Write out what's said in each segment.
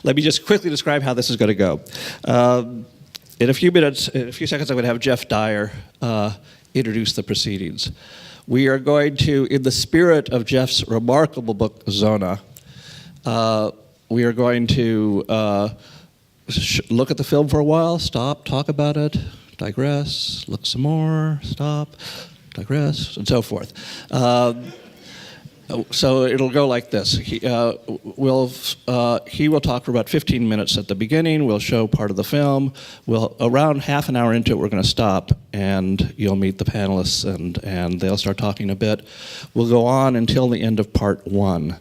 Let me just quickly describe how this is going to go. In a few seconds, I'm going to have Geoff Dyer introduce the proceedings. We are going to, in the spirit of Geoff's remarkable book, Zona, we are going to look at the film for a while, stop, talk about it, digress, look some more, stop, digress, and so forth. So it'll go like this. He will talk for about 15 minutes at the beginning. We'll show part of the film. Around half an hour into it, we're going to stop, and you'll meet the panelists, and they'll start talking a bit. We'll go on until the end of part one.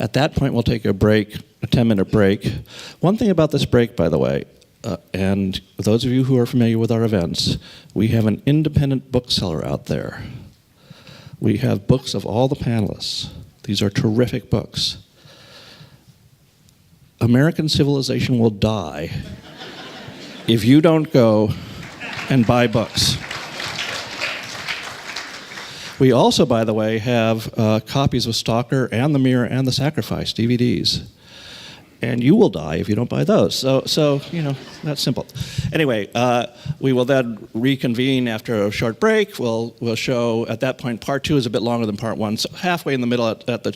At that point, we'll take a break, a 10-minute break. One thing about this break, by the way, and those of you who are familiar with our events, we have an independent bookseller out there. We have books of all the panelists. These are terrific books. American civilization will die if you don't go and buy books. We also, by the way, have copies of Stalker and The Mirror and The Sacrifice, DVDs. And you will die if you don't buy those. So you know, that's simple. Anyway, we will then reconvene after a short break. We'll show, at that point, part two is a bit longer than part one. So halfway in the middle, at the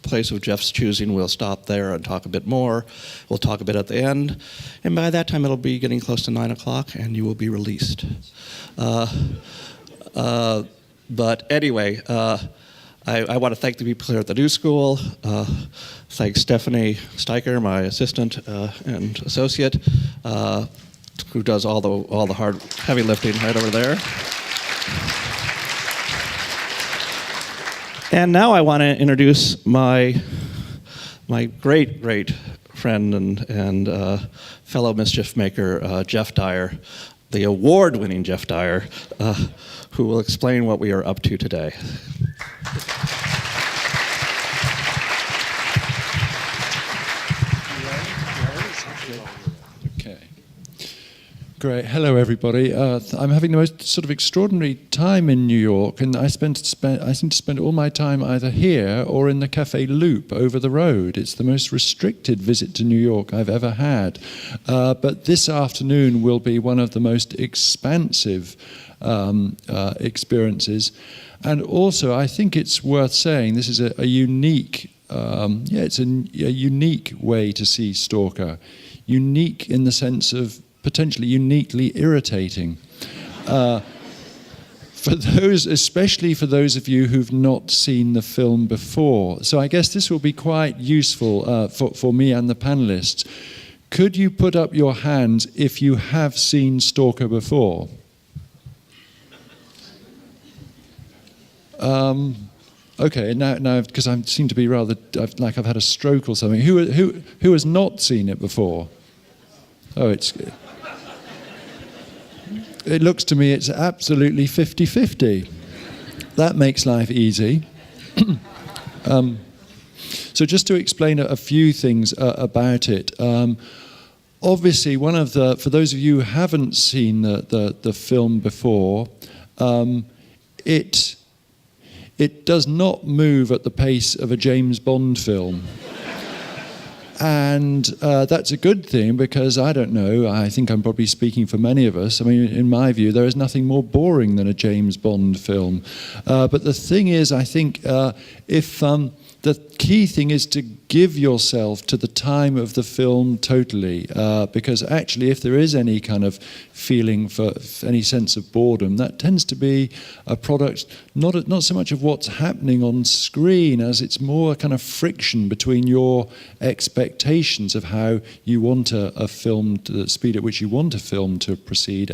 place of Geoff's choosing, we'll stop there and talk a bit more. We'll talk a bit at the end. And by that time, it'll be getting close to 9 o'clock, and you will be released. But anyway, I want to thank the people here at the New School. Thank Stephanie Steicher, my assistant and associate, who does all the hard, heavy lifting right over there. And now I want to introduce my great friend and fellow mischief maker, Geoff Dyer, the award-winning Geoff Dyer, who will explain what we are up to today. Great. Hello, everybody. I'm having the most sort of extraordinary time in New York, and I seem to spend all my time either here or in the Café Loop over the road. It's the most restricted visit to New York I've ever had. But this afternoon will be one of the most expansive experiences. And also, I think it's worth saying this is a unique, it's a unique way to see Stalker. Unique in the sense of potentially uniquely irritating. Especially for those of you who've not seen the film before. So I guess this will be quite useful for me and the panelists. Could you put up your hands if you have seen Stalker before? Okay, now because I seem to be rather like I've had a stroke or something. Who has not seen it before? Oh, it looks to me it's absolutely 50-50. That makes life easy. So just to explain a few things about it. Obviously, for those of you who haven't seen the film before, it does not move at the pace of a James Bond film. And that's a good thing because, I don't know, I think I'm probably speaking for many of us. I mean, in my view, there is nothing more boring than a James Bond film. But the thing is, I think if the key thing is to give yourself to the time of the film totally, because actually if there is any kind of feeling for any sense of boredom, that tends to be a product not so much of what's happening on screen as it's more a kind of friction between your expectations of how you want a film, the speed at which you want a film to proceed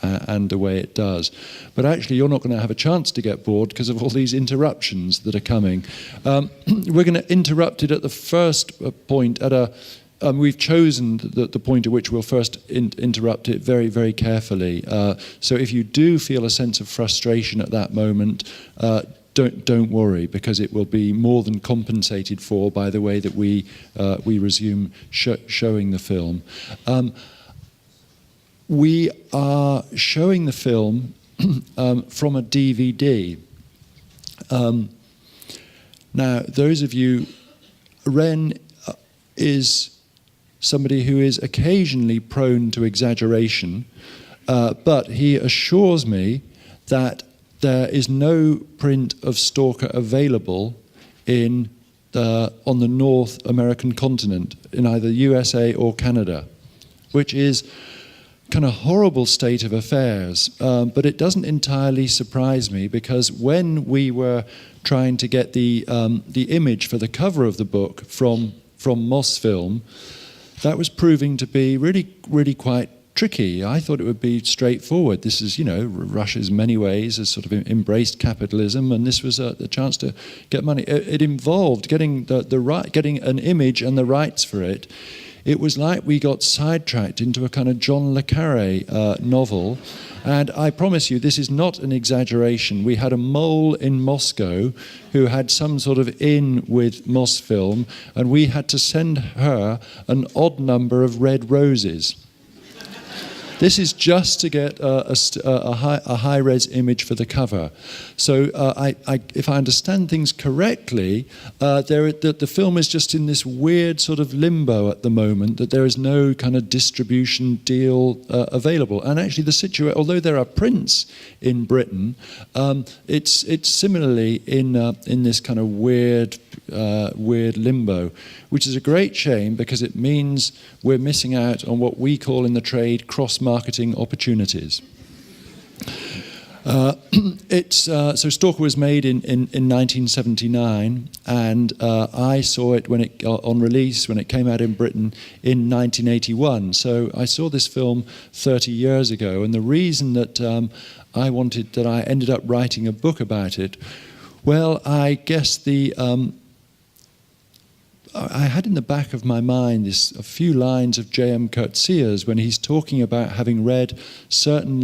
and the way it does. But actually you're not going to have a chance to get bored because of all these interruptions that are coming. We're going to interrupt it at the first point at we've chosen the point at which we'll first interrupt it very, very carefully. So if you do feel a sense of frustration at that moment, don't worry, because it will be more than compensated for by the way that we resume showing the film. We are showing the film from a DVD. Now, those of you, Ren is somebody who is occasionally prone to exaggeration, but he assures me that there is no print of Stalker available on the North American continent, in either USA or Canada, which is kind of horrible state of affairs. But it doesn't entirely surprise me, because when we were trying to get the image for the cover of the book from Mosfilm, that was proving to be really quite tricky. I thought it would be straightforward. This is, Russia's many ways has sort of embraced capitalism, and this was a chance to get money. It involved getting getting an image and the rights for it. It was like we got sidetracked into a kind of John le Carré novel. And I promise you, this is not an exaggeration. We had a mole in Moscow who had some sort of in with Mosfilm, and we had to send her an odd number of red roses. This is just to get a high-res image for the cover. So if I understand things correctly, the film is just in this weird sort of limbo at the moment, that there is no kind of distribution deal available. And actually, although there are prints in Britain, it's similarly in this kind of weird limbo, which is a great shame, because it means we're missing out on what we call in the trade cross-marketing opportunities. So Stalker was made in 1979, and I saw it on release when it came out in Britain in 1981. So I saw this film 30 years ago, and the reason that I ended up writing a book about it, well, I guess I had in the back of my mind a few lines of J.M. Coetzee's when he's talking about having read certain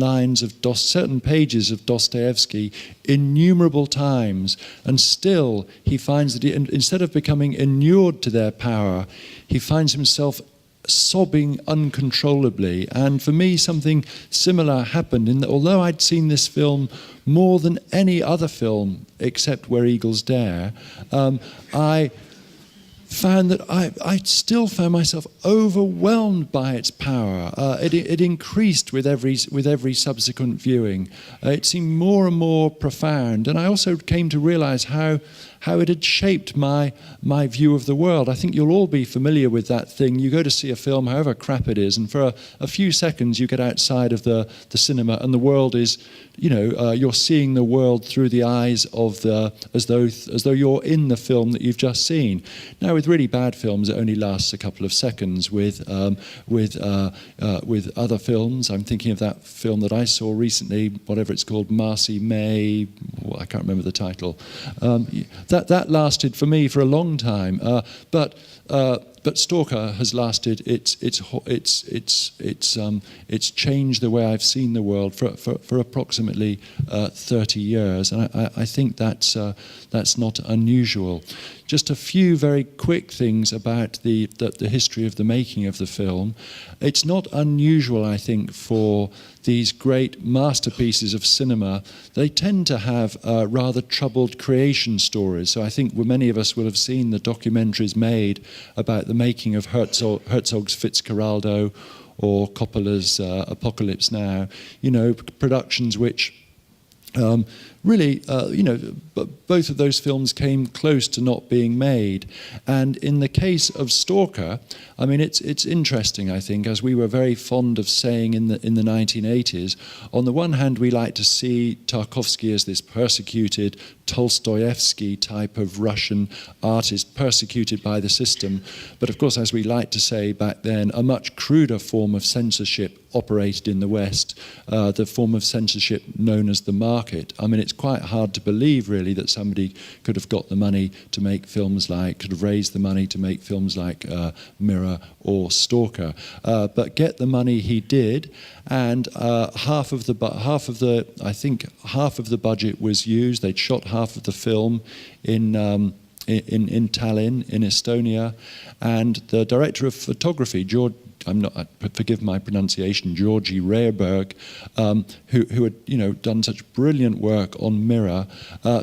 pages of Dostoevsky innumerable times, and still he finds that instead of becoming inured to their power, he finds himself sobbing uncontrollably. And for me, something similar happened in that although I'd seen this film more than any other film except Where Eagles Dare, I found that I still found myself overwhelmed by its power. It increased with every subsequent viewing. It seemed more and more profound, and I also came to realize how it had shaped my view of the world. I think you'll all be familiar with that thing. You go to see a film, however crap it is, and for a few seconds you get outside of the cinema, and the world is, you're seeing the world through the eyes of as though you're in the film that you've just seen. Now, with really bad films, it only lasts a couple of seconds. With other films, I'm thinking of that film that I saw recently, whatever it's called, Marcy May. I can't remember the title. That lasted for me for a long time, but Stalker has lasted. It's changed the way I've seen the world for approximately 30 years, and I think that's not unusual. Just a few very quick things about the history of the making of the film. It's not unusual, I think, for these great masterpieces of cinema. They tend to have rather troubled creation stories. So I think many of us will have seen the documentaries made about the making of Herzog's Fitzcarraldo or Coppola's Apocalypse Now. Productions which really, both of those films came close to not being made. And in the case of Stalker, I mean, it's interesting, I think, as we were very fond of saying in the 1980s. On the one hand, we like to see Tarkovsky as this persecuted Tolstoyevsky type of Russian artist, persecuted by the system. But of course, as we like to say back then, a much cruder form of censorship operated in the West, the form of censorship known as the market. I mean, it's quite hard to believe, really, that somebody could have got the money to make films could have raised the money to make films like Mirror or Stalker. But get the money he did, and half of the budget was used. They'd shot half of the film in Tallinn, in Estonia, and the director of photography, forgive my pronunciation, Georgi Rehberg, who had done such brilliant work on Mirror.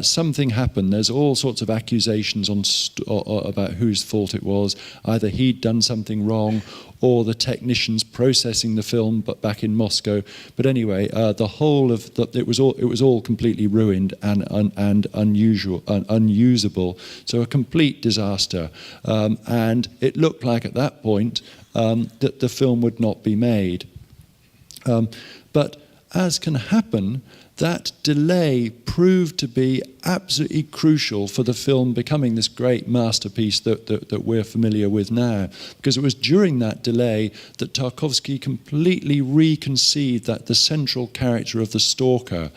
Something happened. There's all sorts of accusations about whose fault it was. Either he'd done something wrong, or the technicians processing the film, but back in Moscow. But anyway, the whole of it was all completely ruined and unusable. So a complete disaster. And it looked like at that point that the film would not be made. But as can happen, that delay proved to be absolutely crucial for the film becoming this great masterpiece that we're familiar with now. Because it was during that delay that Tarkovsky completely reconceived that the central character of the Stalker.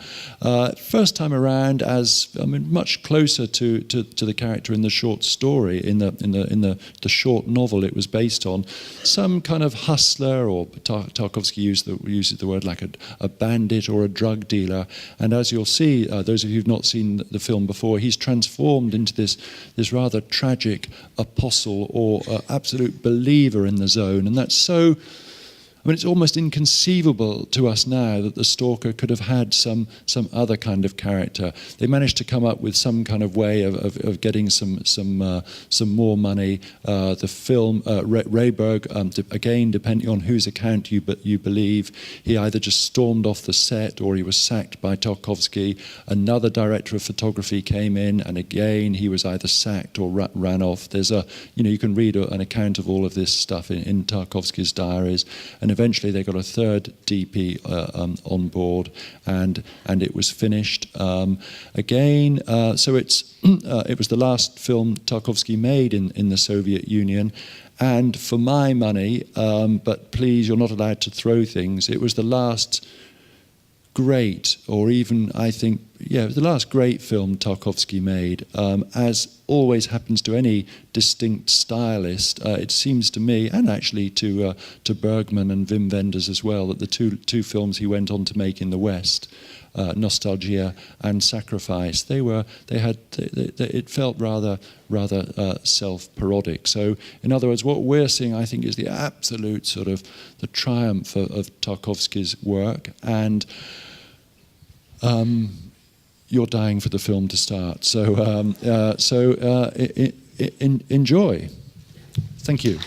First time around as much closer to the character in the short story, in the short novel it was based on. Some kind of hustler, or Tarkovsky uses the word like a bandit or a drug dealer. And as you'll see, those of you who've not seen the film before, he's transformed into this rather tragic apostle or absolute believer in the zone. And that's so... it's almost inconceivable to us now that the Stalker could have had some other kind of character. They managed to come up with some kind of way of getting some more money. The film, Rehberg, again, depending on whose account you believe, he either just stormed off the set or he was sacked by Tarkovsky. Another director of photography came in, and again he was either sacked or ran off. There's you can read an account of all of this stuff in Tarkovsky's diaries. And eventually they got a third DP on board, and it was finished. Again, so it was the last film Tarkovsky made in the Soviet Union. And for my money, but please, you're not allowed to throw things, it was the last great, or even I think, it was the last great film Tarkovsky made. As always happens to any distinct stylist, it seems to me, and actually to Bergman and Wim Wenders as well, that the two films he went on to make in the West, Nostalgia and Sacrifice, it felt rather self-parodic. So, in other words, what we're seeing, I think, is the absolute sort of the triumph of Tarkovsky's work, and you're dying for the film to start. So, enjoy. Thank you.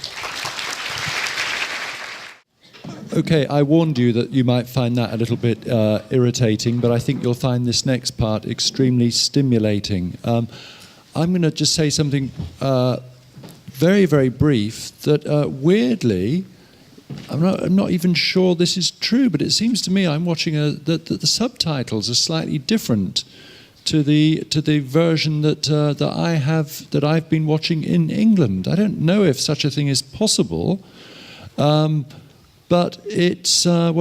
Okay, I warned you that you might find that a little bit irritating, but I think you'll find this next part extremely stimulating. I'm going to just say something very, very brief that weirdly, I'm not even sure this is true, but it seems to me I'm watching that the subtitles are slightly different to the version that I've been watching in England. I don't know if such a thing is possible, but it's I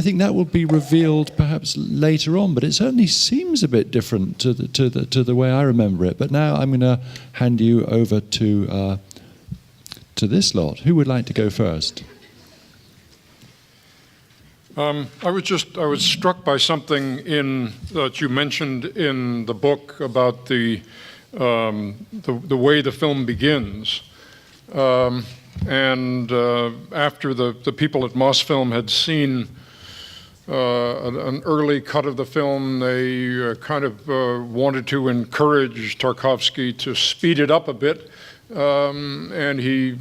think that will be revealed perhaps later on. But it certainly seems a bit different to the way I remember it. But now I'm going to hand you over to this lot. Who would like to go first? I was struck by something that you mentioned in the book about the way the film begins, and after the people at Mosfilm had seen an early cut of the film, they kind of wanted to encourage Tarkovsky to speed it up a bit, and he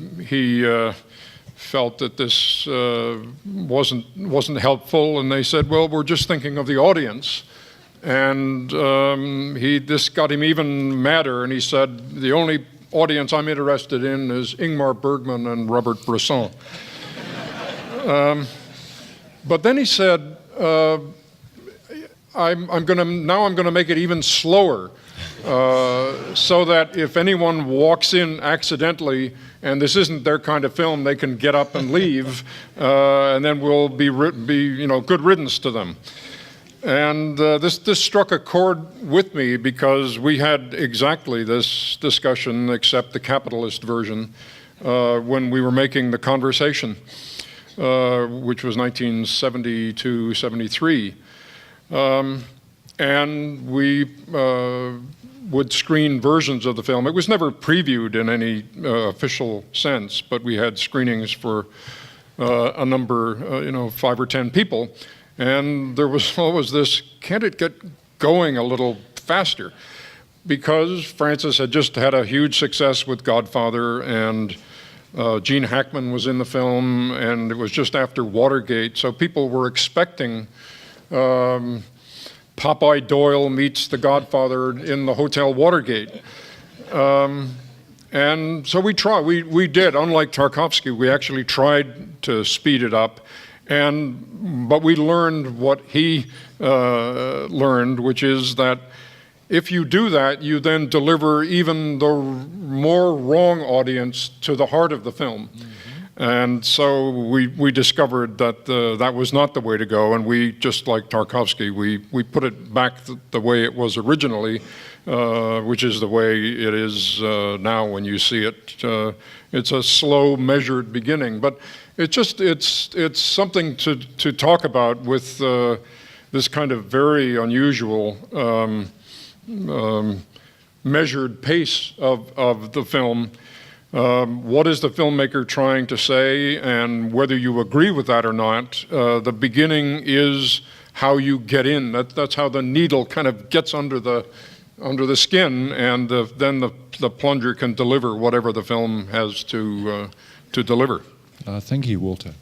felt that this wasn't helpful, and they said, well, we're just thinking of the audience. And this got him even madder, and he said, the only audience I'm interested in is Ingmar Bergman and Robert Bresson. But then he said, I'm going to make it even slower, so that if anyone walks in accidentally and this isn't their kind of film, they can get up and leave, and then we'll be good riddance to them. And this struck a chord with me, because we had exactly this discussion, except the capitalist version, when we were making The Conversation, which was 1972-73. And we would screen versions of the film. It was never previewed in any official sense, but we had screenings for a number, 5 or 10 people. And there was always this, can't it get going a little faster? Because Francis had just had a huge success with Godfather, and Gene Hackman was in the film, and it was just after Watergate, so people were expecting Popeye Doyle meets the Godfather in the Hotel Watergate. And so we did, unlike Tarkovsky, we actually tried to speed it up, but we learned what he learned, which is that if you do that, you then deliver even the more wrong audience to the heart of the film. Mm-hmm. And so we discovered that that was not the way to go, and we, just like Tarkovsky, we put it back the way it was originally, which is the way it is now when you see it. It's a slow, measured beginning, but it's something to talk about with this kind of very unusual measured pace of the film. What is the filmmaker trying to say, and whether you agree with that or not, the beginning is how you get in. That's how the needle kind of gets under the skin, and then the plunger can deliver whatever the film has to deliver. Thank you, Walter.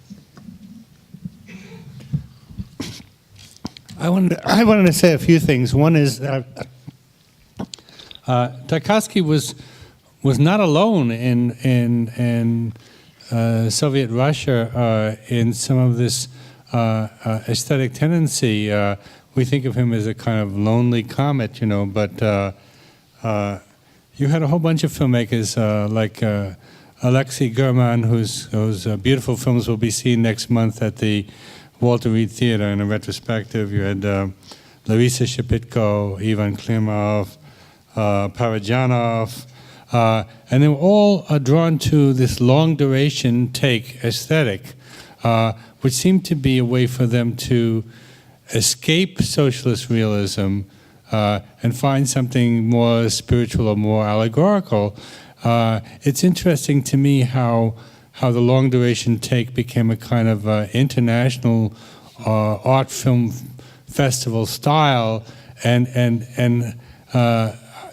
I wanted to say a few things. One is that Tarkovsky was not alone in Soviet Russia in some of this aesthetic tendency. We think of him as a kind of lonely comet, but you had a whole bunch of filmmakers like Alexei German, whose beautiful films will be seen next month at the Walter Reed Theater in a retrospective. You had Larisa Shepitko, Ivan Klimov, Parajanov, and they were all drawn to this long-duration take aesthetic, which seemed to be a way for them to escape socialist realism and find something more spiritual or more allegorical. It's interesting to me how the long-duration take became a kind of international art film festival style, and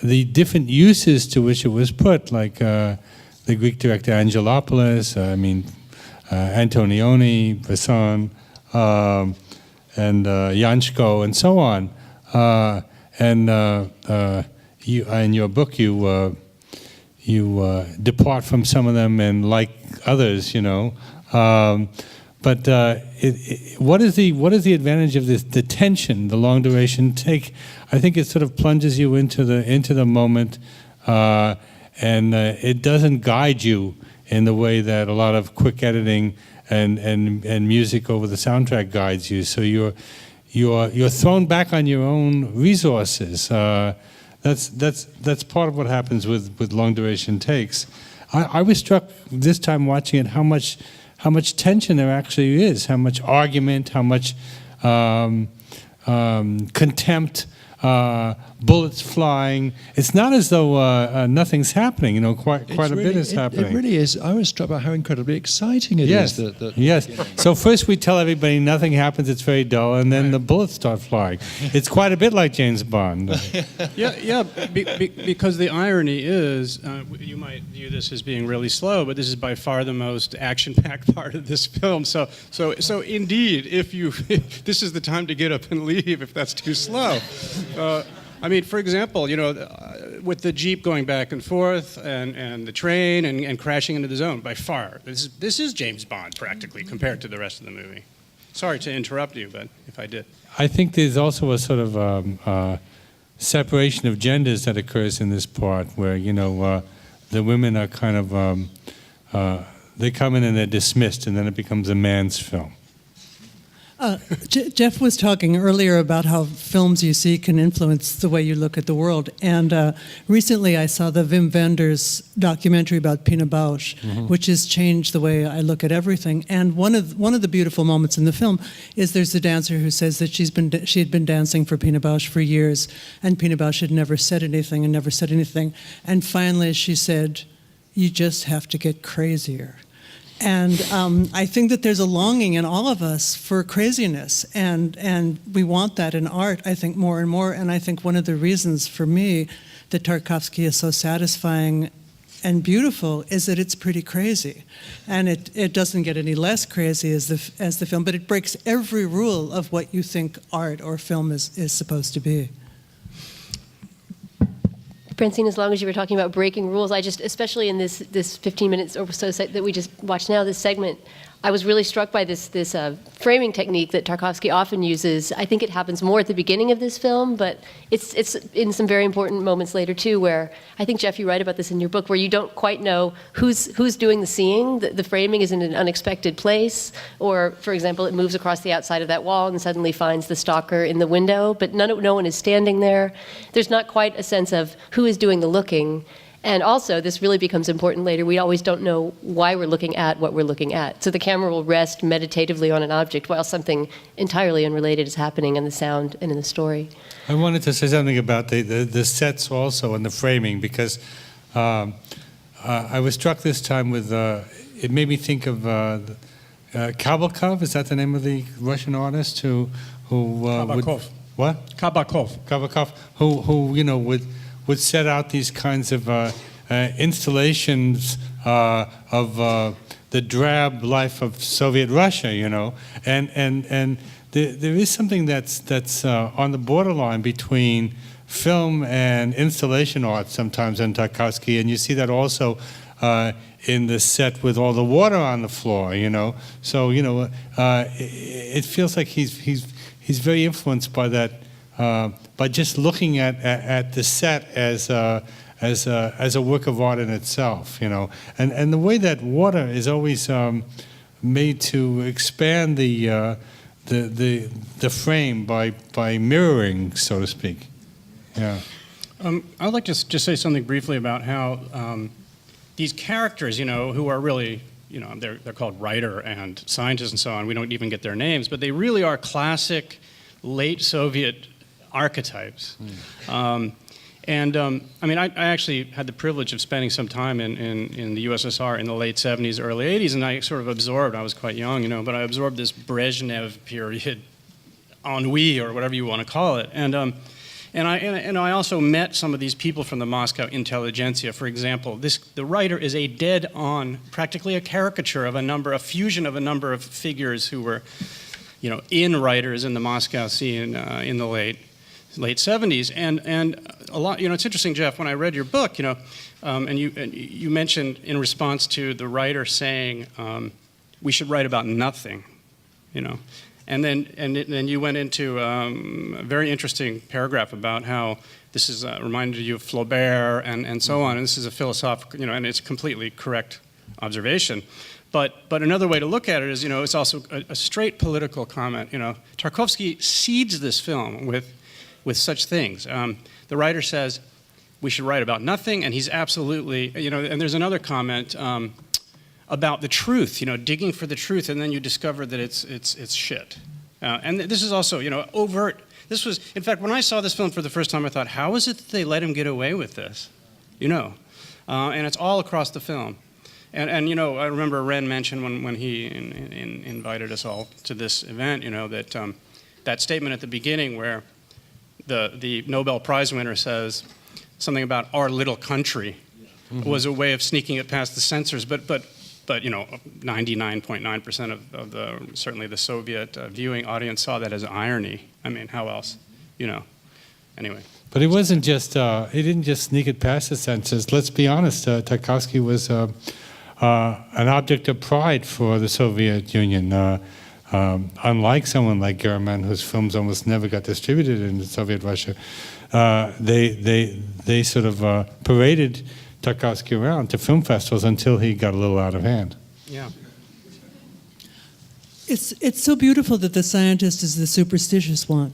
the different uses to which it was put, like the Greek director Angelopoulos, Antonioni, Bresson, and Janshko, and so on. You, in your book, you depart from some of them and like others, But what is the advantage of this? The tension, the long duration take. I think it sort of plunges you into the moment, and it doesn't guide you in the way that a lot of quick editing and music over the soundtrack guides you. So you're thrown back on your own resources. That's part of what happens with long duration takes. I was struck this time watching it how much tension there actually is, how much argument, how much contempt, bullets flying. It's not as though nothing's happening. Quite a bit is happening. It really is. I was struck by how incredibly exciting it is. Yes. So first we tell everybody nothing happens. It's very dull, and then the bullets start flying. It's quite a bit like James Bond. Because the irony is, you might view this as being really slow, but this is by far the most action-packed part of this film. So indeed, if this is the time to get up and leave if that's too slow. For example, with the Jeep going back and forth and the train and crashing into the zone, by far, this is James Bond practically compared to the rest of the movie. Sorry to interrupt you, but if I did. I think there's also a sort of separation of genders that occurs in this part where, the women are kind of, they come in and they're dismissed, and then it becomes a man's film. Geoff was talking earlier about how films you see can influence the way you look at the world. And recently I saw the Wim Wenders documentary about Pina Bausch, which has changed the way I look at everything. And one of the beautiful moments in the film is there's a dancer who says that she had been dancing for Pina Bausch for years, and Pina Bausch had never said anything. And finally she said, "You just have to get crazier." And I think that there's a longing in all of us for craziness, and we want that in art, I think, more and more. And I think one of the reasons for me that Tarkovsky is so satisfying and beautiful is that it's pretty crazy. And it doesn't get any less crazy as the film, but it breaks every rule of what you think art or film is supposed to be. Francine, as long as you were talking about breaking rules, I just, especially in this 15 minutes or so that we just watched now, this segment, I was really struck by this framing technique that Tarkovsky often uses. I think it happens more at the beginning of this film, but it's in some very important moments later too, where I think, Geoff, you write about this in your book, where you don't quite know who's doing the seeing. The framing is in an unexpected place, or, for example, it moves across the outside of that wall and suddenly finds the stalker in the window, but no one is standing there. There's not quite a sense of who is doing the looking. And also, this really becomes important later, we always don't know why we're looking at what we're looking at. So the camera will rest meditatively on an object while something entirely unrelated is happening in the sound and in the story. I wanted to say something about the sets also and the framing, because I was struck this time with, it made me think of Kabakov, is that the name of the Russian artist who Kabakov. What? Kabakov, who would set out these kinds of installations of the drab life of Soviet Russia, and there is something that's on the borderline between film and installation art sometimes in Tarkovsky, and you see that also in the set with all the water on the floor, So it feels like he's very influenced by that. By just looking at the set as a work of art in itself, and the way that water is always made to expand the frame by mirroring, so to speak. Yeah. I'd like to just say something briefly about how these characters, who are really, they're called writer and scientist and so on. We don't even get their names, but they really are classic late Soviet archetypes. I actually had the privilege of spending some time in the USSR in the late 70s, early 80s, and I sort of absorbed, I was quite young, but I absorbed this Brezhnev period ennui, or whatever you want to call it. And I also met some of these people from the Moscow intelligentsia. For example, the writer is a dead-on, practically a caricature of a fusion of a number of figures who were, in writers in the Moscow scene in the late 70s, and a lot. It's interesting, Geoff. When I read your book, and you mentioned in response to the writer saying we should write about nothing, and then you went into a very interesting paragraph about how this is reminded you of Flaubert and so on. And this is a philosophical, and it's a completely correct observation. But another way to look at it is, it's also a straight political comment. Tarkovsky seeds this film with such things. The writer says, we should write about nothing, and he's absolutely, and there's another comment about the truth, digging for the truth, and then you discover that it's shit. And this is also, overt. This was, in fact, when I saw this film for the first time, I thought, how is it that they let him get away with this? And it's all across the film. And I remember Ren mentioned when he invited us all to this event, that statement at the beginning where the Nobel Prize winner says something about our little country was a way of sneaking it past the censors, but 99.9% of certainly the Soviet viewing audience saw that as irony. I mean, how else? Anyway. But it wasn't just, he didn't just sneak it past the censors. Let's be honest, Tarkovsky was an object of pride for the Soviet Union. Unlike someone like German, whose films almost never got distributed in Soviet Russia, they sort of paraded Tarkovsky around to film festivals until he got a little out of hand. Yeah. It's so beautiful that the scientist is the superstitious one.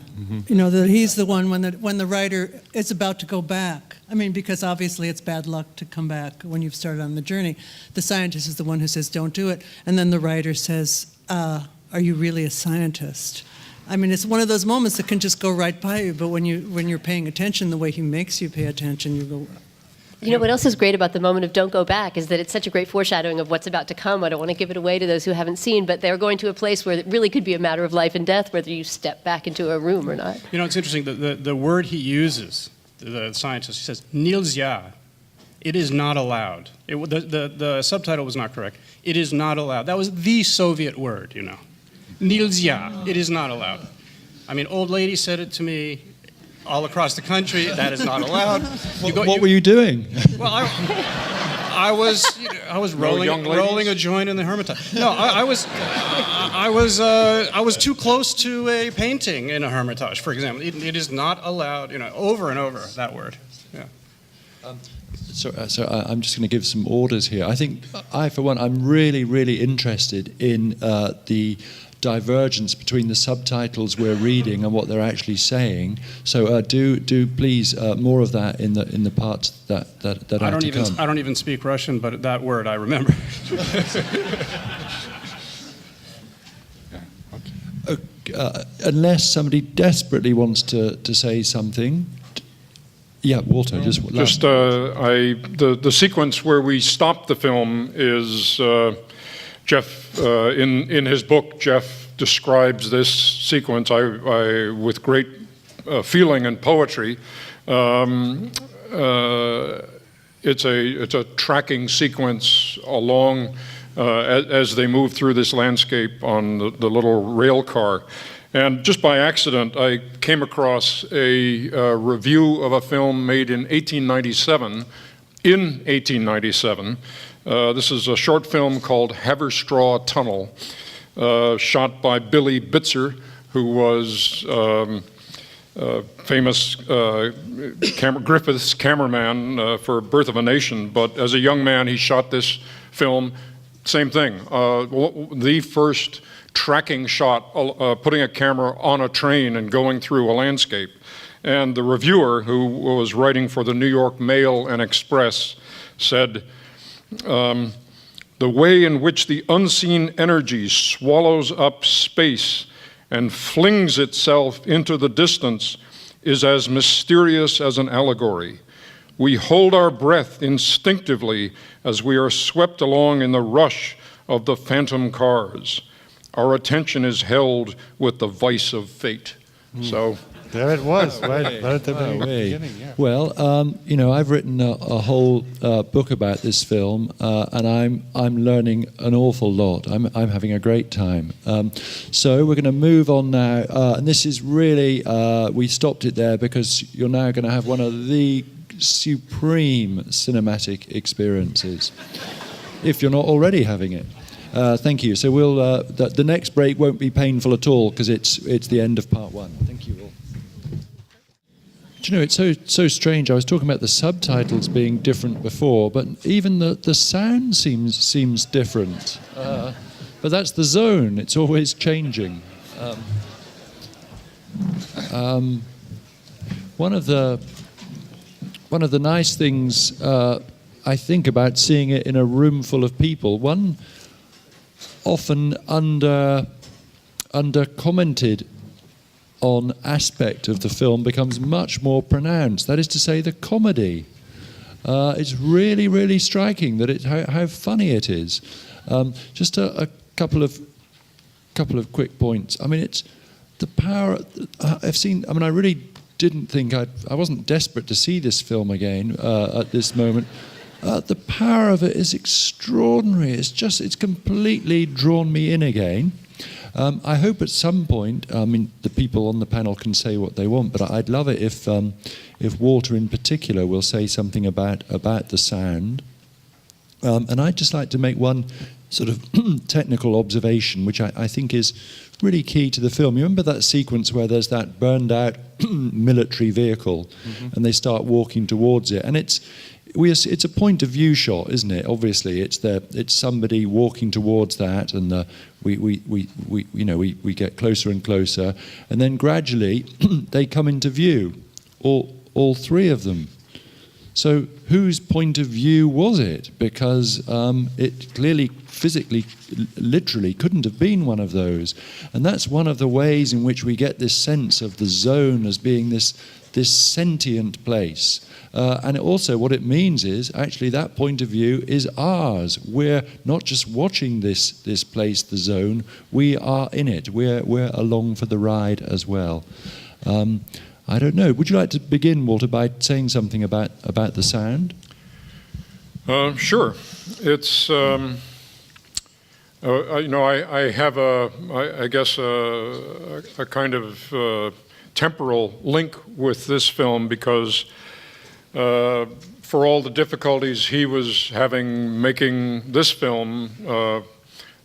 That he's the one when the writer is about to go back. I mean, because obviously it's bad luck to come back when you've started on the journey. The scientist is the one who says, don't do it. And then the writer says, are you really a scientist? I mean, it's one of those moments that can just go right by you, but when you're paying attention the way he makes you pay attention, you go, You know what else is great about the moment of Don't Go Back is that it's such a great foreshadowing of what's about to come. I don't want to give it away to those who haven't seen, but they're going to a place where it really could be a matter of life and death, whether you step back into a room or not. You know, it's interesting, the word he uses, the scientist, he says, nilzya. It is not allowed. The subtitle was not correct. It is not allowed. That was the Soviet word, you know. Nilzya. It is not allowed. I mean, old lady said it to me all across the country. That is not allowed. What were you doing? Well, I was rolling a joint in the Hermitage. No, I was too close to a painting in a Hermitage, for example. It is not allowed, you know, over and over, that word. Yeah. So I'm just going to give some orders here. I think for one, I'm really, really interested in the divergence between the subtitles we're reading and what they're actually saying. So do please more of that in the parts that are to come. I don't even speak Russian, but that word I remember. Unless somebody desperately wants to say something. Yeah, Walter. The sequence where we stop the film is Geoff in his book. Geoff describes this sequence with great feeling and poetry. It's a tracking sequence along as they move through this landscape on the little rail car. And just by accident, I came across a review of a film made in 1897. This is a short film called Haverstraw Tunnel, shot by Billy Bitzer, who was famous Griffith's cameraman for Birth of a Nation. But as a young man, he shot this film. Same thing. The first tracking shot, putting a camera on a train and going through a landscape. And the reviewer, who was writing for the New York Mail and Express, said, the way in which the unseen energy swallows up space and flings itself into the distance is as mysterious as an allegory. We hold our breath instinctively as we are swept along in the rush of the phantom cars. Our attention is held with the vice of fate. So there it was, right at the beginning. Yeah. Well, I've written a whole book about this film, and I'm learning an awful lot. I'm having a great time. So we're going to move on now, and this is really we stopped it there because you're now going to have one of the supreme cinematic experiences, if you're not already having it. Thank you. So we'll the next break won't be painful at all because it's the end of part one. Thank you all. Do you know, it's so strange. I was talking about the subtitles being different before, but even the sound seems different. But that's the zone. It's always changing. One of the nice things I think about seeing it in a room full of people. One often under commented on aspect of the film becomes much more pronounced. That is to say, the comedy. It's really, really striking that how funny it is. Just a couple of quick points. I mean, it's the power. I've seen. I mean, I really didn't think I wasn't desperate to see this film again at this moment. The power of it is extraordinary. It's completely drawn me in again. I hope at some point, I mean, the people on the panel can say what they want, but I'd love it if Walter in particular will say something about the sound. And I'd just like to make one sort of technical observation, which I think is really key to the film. You remember that sequence where there's that burned out military vehicle, and they start walking towards it, and it's a point of view shot, isn't it? Obviously, it's somebody walking towards that, and we get closer and closer, and then gradually they come into view, all three of them. So whose point of view was it? Because it clearly, physically, literally couldn't have been one of those. And that's one of the ways in which we get this sense of the zone as being this sentient place. And also what it means is, actually, that point of view is ours. We're not just watching this place, the zone, we are in it. We're along for the ride as well. I don't know. Would you like to begin, Walter, by saying something about the sound? Sure. It's I have I guess a kind of temporal link with this film because for all the difficulties he was having making this film,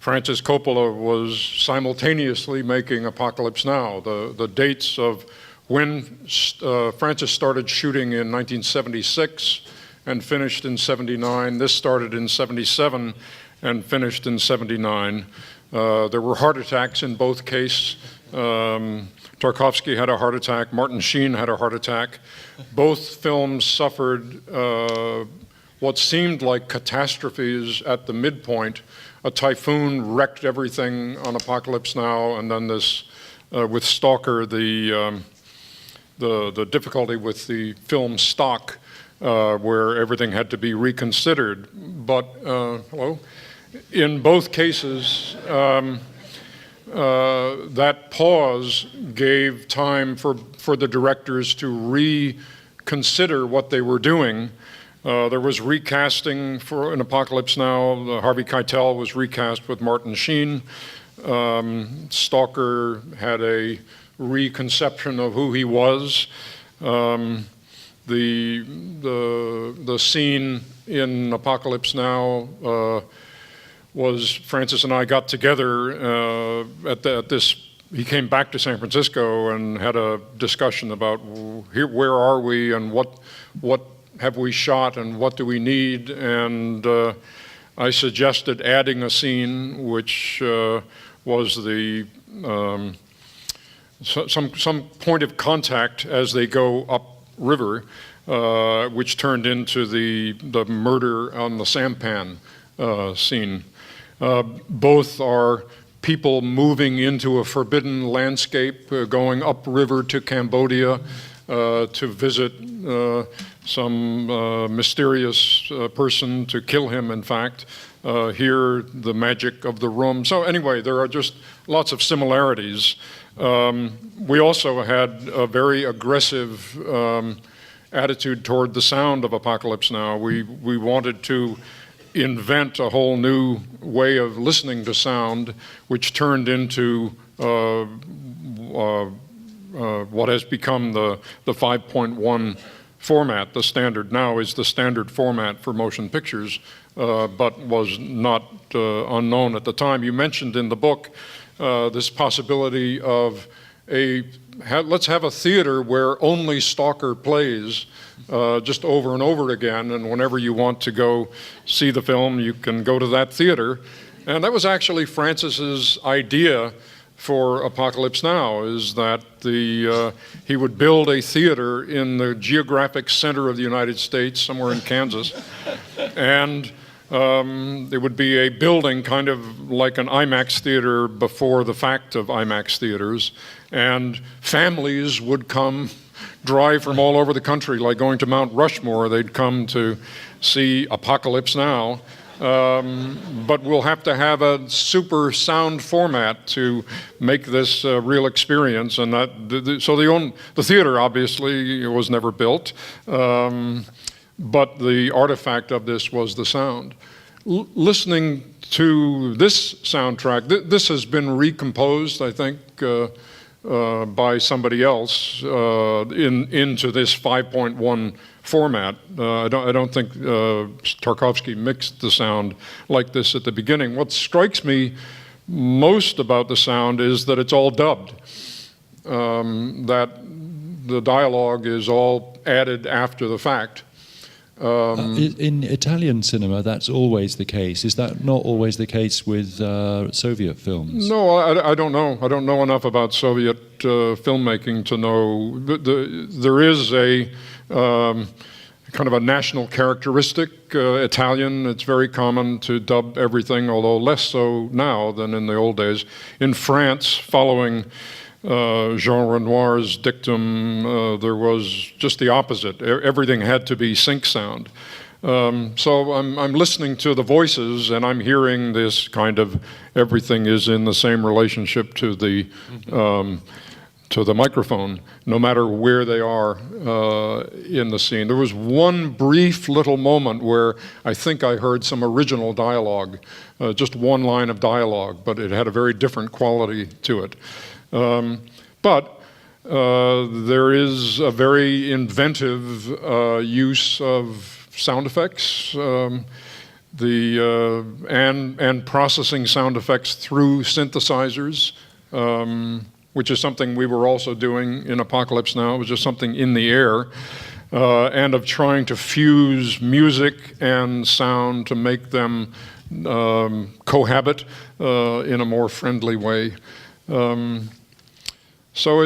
Francis Coppola was simultaneously making Apocalypse Now. The dates of when Francis started shooting in 1976 and finished in 79. This started in 77 and finished in 79. There were heart attacks in both cases. Tarkovsky had a heart attack. Martin Sheen had a heart attack. Both films suffered what seemed like catastrophes at the midpoint. A typhoon wrecked everything on Apocalypse Now, and then this, with Stalker, the difficulty with the film stock, where everything had to be reconsidered. But in both cases, that pause gave time for the directors to reconsider what they were doing. There was recasting for an Apocalypse Now. Harvey Keitel was recast with Martin Sheen. Stalker had a reconception of who he was. The scene in Apocalypse Now was Francis and I got together at this. He came back to San Francisco and had a discussion about where are we and what have we shot and what do we need, and I suggested adding a scene which was the some point of contact as they go upriver, which turned into the murder on the sampan scene. Both are people moving into a forbidden landscape, going upriver to Cambodia to visit some mysterious person, to kill him, in fact. Here, the magic of the room. So anyway, there are just lots of similarities. We also had a very aggressive attitude toward the sound of Apocalypse Now. We wanted to invent a whole new way of listening to sound, which turned into what has become the 5.1 format. The standard now is the standard format for motion pictures, but was not unknown at the time. You mentioned in the book this possibility of let's have a theater where only Stalker plays just over and over again, and whenever you want to go see the film, you can go to that theater. And that was actually Francis's idea for Apocalypse Now, is that he would build a theater in the geographic center of the United States, somewhere in Kansas, and it would be a building kind of like an IMAX theater before the fact of IMAX theaters, and families would come, drive from all over the country, like going to Mount Rushmore. They'd come to see Apocalypse Now. But we'll have to have a super sound format to make this a real experience, and so the theater obviously was never built, but the artifact of this was the sound. Listening to this soundtrack, this has been recomposed, I think, by somebody else into this 5.1 format. I don't think Tarkovsky mixed the sound like this at the beginning. What strikes me most about the sound is that it's all dubbed, that the dialogue is all added after the fact. In Italian cinema, that's always the case. Is that not always the case with Soviet films? No, I don't know. I don't know enough about Soviet filmmaking to know. There is kind of a national characteristic. Italian, it's very common to dub everything, although less so now than in the old days. In France, following Jean Renoir's dictum, there was just the opposite. Everything had to be sync sound. So I'm listening to the voices, and I'm hearing this kind of everything is in the same relationship to the microphone, no matter where they are in the scene. There was one brief little moment where I think I heard some original dialogue, just one line of dialogue, but it had a very different quality to it. But there is a very inventive use of sound effects, and processing sound effects through synthesizers, which is something we were also doing in Apocalypse Now. It was just something in the air, and of trying to fuse music and sound to make them cohabit in a more friendly way. So I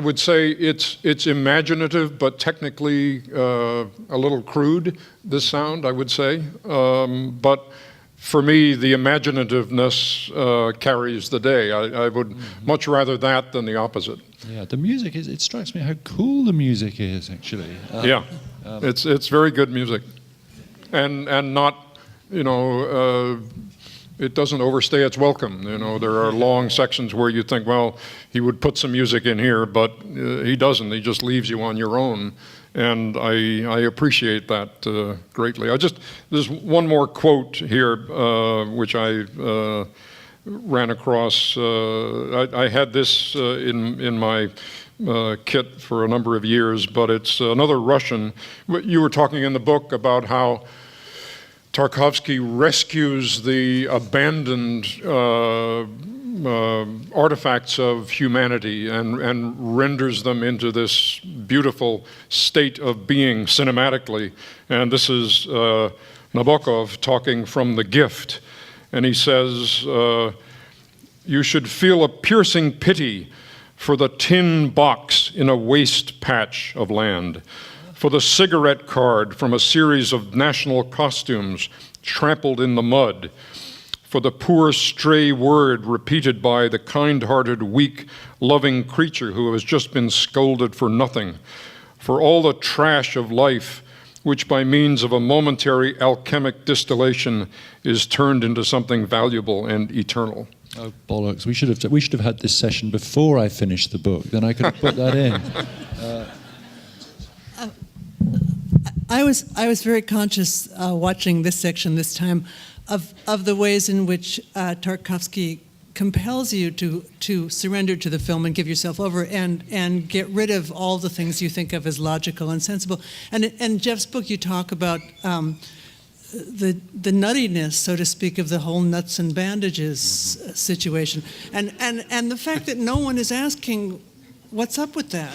would say it's imaginative, but technically a little crude, this sound, I would say. But for me, the imaginativeness carries the day. I would much rather that than the opposite. Yeah, the music it strikes me how cool the music is, actually. It's very good music. And not, it doesn't overstay its welcome. There are long sections where you think, well, he would put some music in here, but he doesn't. He just leaves you on your own. And I appreciate that greatly. There's one more quote here, which I ran across. I had this in my kit for a number of years, but it's another Russian. You were talking in the book about how Tarkovsky rescues the abandoned artifacts of humanity and renders them into this beautiful state of being cinematically. And this is Nabokov talking from The Gift. And he says, you should feel a piercing pity for the tin box in a waste patch of land, for the cigarette card from a series of national costumes trampled in the mud, for the poor stray word repeated by the kind-hearted, weak, loving creature who has just been scolded for nothing, for all the trash of life which by means of a momentary alchemic distillation is turned into something valuable and eternal. Oh, bollocks. We should have had this session before I finished the book. Then I could have put that in. I was very conscious watching this section this time of the ways in which Tarkovsky compels you to surrender to the film and give yourself over and get rid of all the things you think of as logical and sensible. And in Geoff's book, you talk about the nuttiness, so to speak, of the whole nuts and bandages situation, and the fact that no one is asking, what's up with that?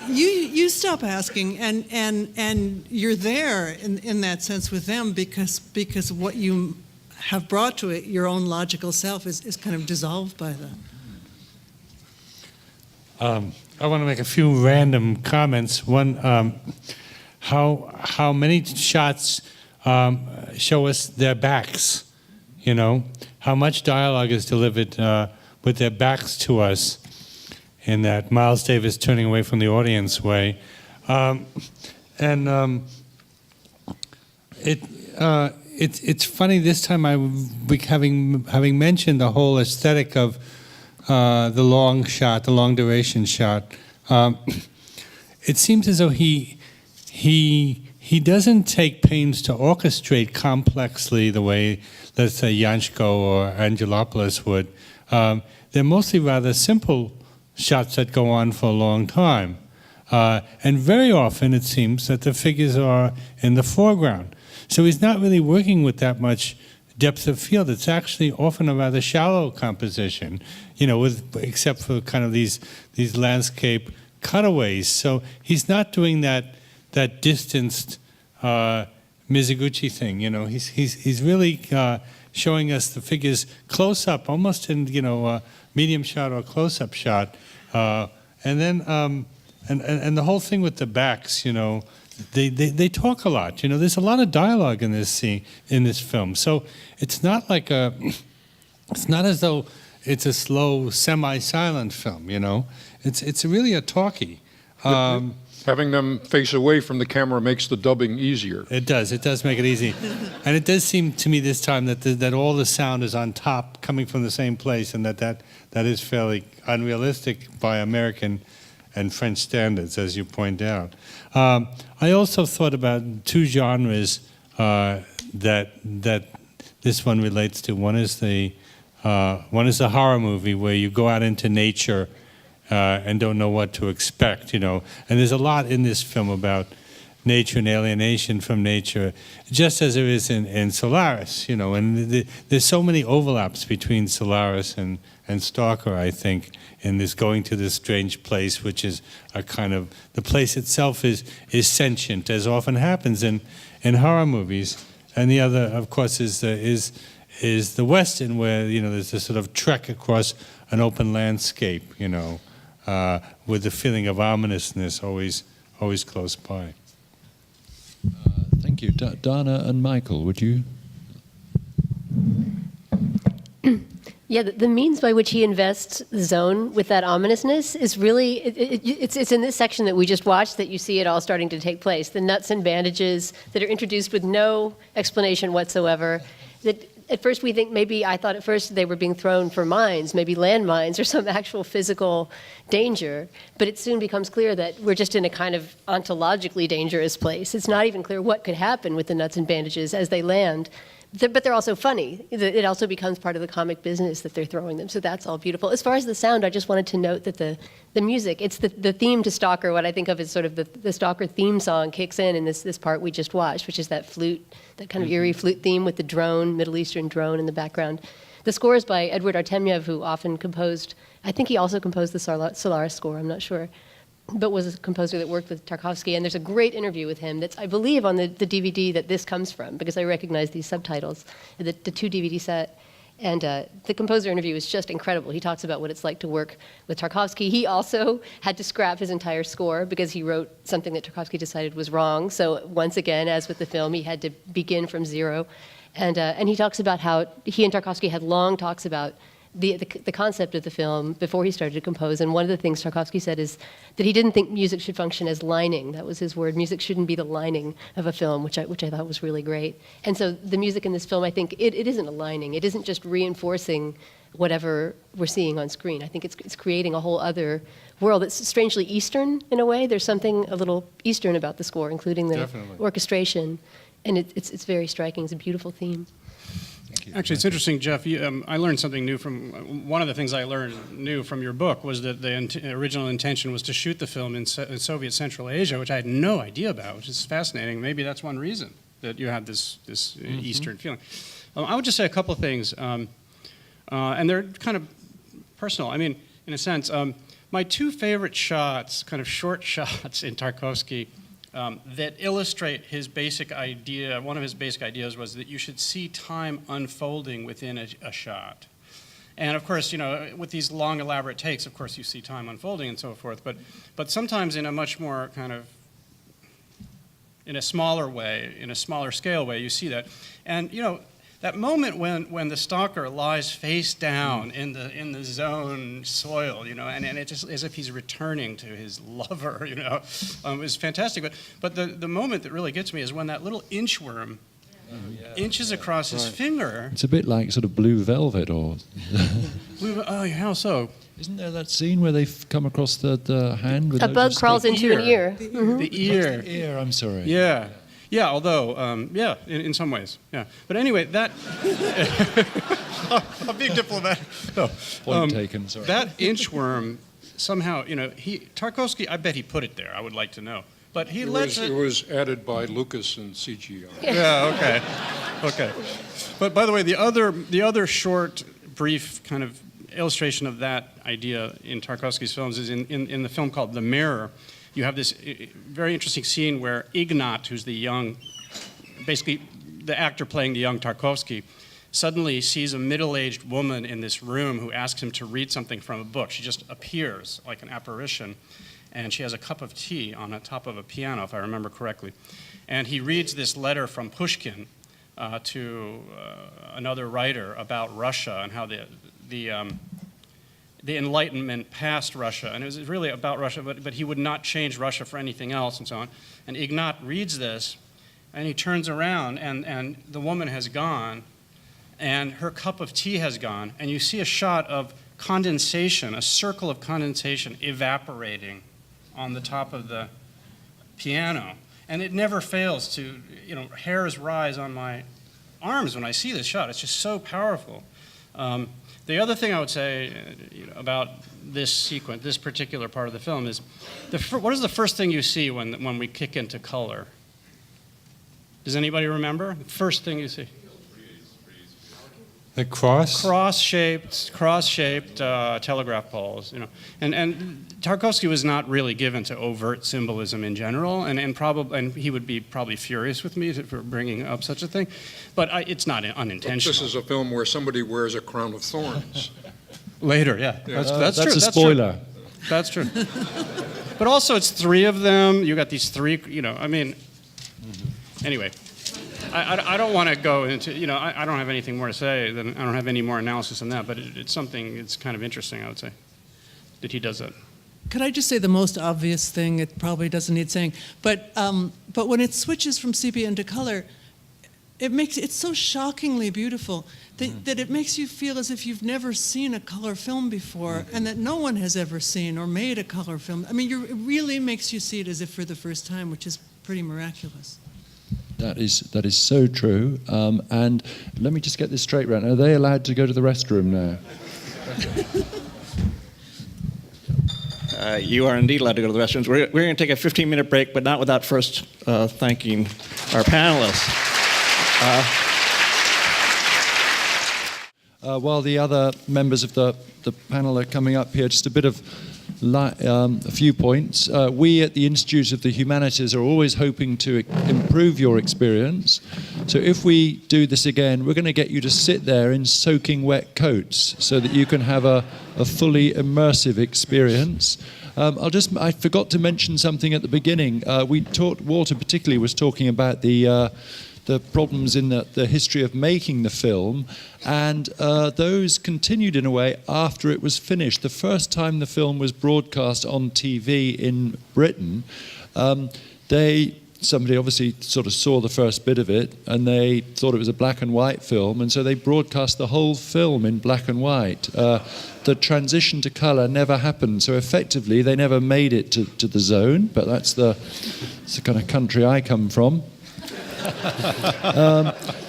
You stop asking, and you're there in that sense with them because what you have brought to it, your own logical self, is kind of dissolved by that. I want to make a few random comments. One, how many shots show us their backs? How much dialogue is delivered with their backs to us, in that Miles Davis turning away from the audience way. It's funny this time, having mentioned the whole aesthetic of the long shot, the long duration shot, it seems as though he doesn't take pains to orchestrate complexly the way, let's say, Yanchko or Angelopoulos would. They're mostly rather simple shots that go on for a long time. And very often it seems that the figures are in the foreground. So he's not really working with that much depth of field. It's actually often a rather shallow composition, except for kind of these landscape cutaways. So he's not doing that distanced Mizoguchi thing. He's really showing us the figures close up, almost in medium shot or close up shot, and then and the whole thing with the backs, they talk a lot. There's a lot of dialogue in this scene, in this film. So it's not like it's not as though it's a slow, semi-silent film. It's really a talkie. Having them face away from the camera makes the dubbing easier. It does make it easy. And it does seem to me this time that all the sound is on top, coming from the same place, and that is fairly unrealistic by American and French standards, as you point out. I also thought about two genres that this one relates to. One is the horror movie where you go out into nature and don't know what to expect, And there's a lot in this film about nature and alienation from nature, just as there is in Solaris, And there's so many overlaps between Solaris and Stalker, I think, in this going to this strange place, which is a kind of, the place itself is sentient, as often happens in horror movies. And the other, of course, is the Western, where there's this sort of trek across an open landscape, with the feeling of ominousness always close by. Thank you. Dana and Michael, would you? Yeah, the means by which he invests the zone with that ominousness is really, it's in this section that we just watched that you see it all starting to take place. The nuts and bandages that are introduced with no explanation whatsoever. That at first I thought at first they were being thrown for mines, maybe landmines or some actual physical danger. But it soon becomes clear that we're just in a kind of ontologically dangerous place. It's not even clear what could happen with the nuts and bandages as they land. But they're also funny. It also becomes part of the comic business that they're throwing them. So that's all beautiful. As far as the sound, I just wanted to note that the music, it's the theme to Stalker, what I think of as sort of the Stalker theme song kicks in this part we just watched, which is that flute, that kind of eerie flute theme with the drone, Middle Eastern drone in the background. The score is by Edward Artemyev, who often composed, I think he also composed the Solaris score, I'm not sure, but was a composer that worked with Tarkovsky, and there's a great interview with him that's, I believe, on the DVD that this comes from, because I recognize these subtitles, the 2 DVD set. And the composer interview is just incredible. He talks about what it's like to work with Tarkovsky. He also had to scrap his entire score because he wrote something that Tarkovsky decided was wrong. So once again, as with the film, he had to begin from zero. And he talks about how he and Tarkovsky had long talks about the concept of the film before he started to compose. And one of the things Tarkovsky said is that he didn't think music should function as lining. That was his word. Music shouldn't be the lining of a film, which I thought was really great. And so the music in this film, I think, it isn't a lining. It isn't just reinforcing whatever we're seeing on screen. I think it's creating a whole other world that's strangely Eastern in a way. There's something a little Eastern about the score, including the orchestration. And it's very striking. It's a beautiful theme. Actually, it's interesting, Geoff. I learned something new from one of the things I learned new from your book was that the original intention was to shoot the film in Soviet Central Asia, which I had no idea about, which is fascinating. Maybe that's one reason that you had this Eastern feeling. I would just say a couple of things, and they're kind of personal. I mean, in a sense, my two favorite shots, kind of short shots in Tarkovsky, that illustrate his basic idea. One of his basic ideas was that you should see time unfolding within a shot. And of course, with these long, elaborate takes, of course, you see time unfolding and so forth. But sometimes in a much more kind of, in a smaller way, in a smaller scale way, you see that. And that moment when the stalker lies face down in the zone soil, and it's just as if he's returning to his lover, is fantastic. But the moment that really gets me is when that little inchworm inches across his finger. It's a bit like sort of Blue Velvet, or how so? Isn't there that scene where they come across the hand with a bug crawls into an ear? The ear. The ear. I'm sorry. Yeah. Yeah, although, in some ways, yeah. But anyway, that... I'm being diplomatic. No. Point taken, sorry. That inchworm, somehow, Tarkovsky, I bet he put it there, I would like to know. But he lets it... It was added by Lucas in CGI. Yeah, okay. But by the way, the other short, brief kind of illustration of that idea in Tarkovsky's films is in the film called The Mirror. You have this very interesting scene where Ignat, who's basically the actor playing the young Tarkovsky, suddenly sees a middle-aged woman in this room who asks him to read something from a book. She just appears like an apparition. and she has a cup of tea on the top of a piano, if I remember correctly. And he reads this letter from Pushkin to another writer about Russia and how the Enlightenment passed Russia, and it was really about Russia, but he would not change Russia for anything else, and so on. And Ignat reads this, and he turns around, and the woman has gone, and her cup of tea has gone, and you see a shot of condensation, a circle of condensation evaporating on the top of the piano. And it never fails to, hairs rise on my arms when I see this shot. It's just so powerful. The other thing I would say about this sequence, this particular part of the film, is what is the first thing you see when we kick into color? Does anybody remember? The first thing you see? The cross? Cross-shaped telegraph poles, And Tarkovsky was not really given to overt symbolism in general, and he would be probably furious with me for bringing up such a thing, but it's not unintentional. This is a film where somebody wears a crown of thorns. Later, yeah. That's true. That's a spoiler. That's true. But also, it's three of them. You got these three, Anyway. I don't want to go into, I don't have anything more to say. I don't have any more analysis on that, but it's something, it's kind of interesting, I would say, that he does that. Could I just say the most obvious thing? It probably doesn't need saying, but when it switches from sepia into color, it's so shockingly beautiful that it makes you feel as if you've never seen a color film before, and that no one has ever seen or made a color film. I mean, it really makes you see it as if for the first time, which is pretty miraculous. That is so true. And let me just get this straight, right? Are they allowed to go to the restroom now? You are indeed allowed to go to the restrooms. We're going to take a 15-minute break, but not without first thanking our panelists. While the other members of the panel are coming up here, just a bit of a few points. We at the Institute of the Humanities are always hoping to improve your experience. So if we do this again, we're going to get you to sit there in soaking wet coats so that you can have a fully immersive experience. I forgot to mention something at the beginning. Walter particularly was talking about the problems in the history of making the film, and those continued in a way after it was finished. The first time the film was broadcast on TV in Britain, somebody obviously sort of saw the first bit of it, and they thought it was a black and white film, and so they broadcast the whole film in black and white. The transition to colour never happened, so effectively they never made it to the zone, but that's the kind of country I come from.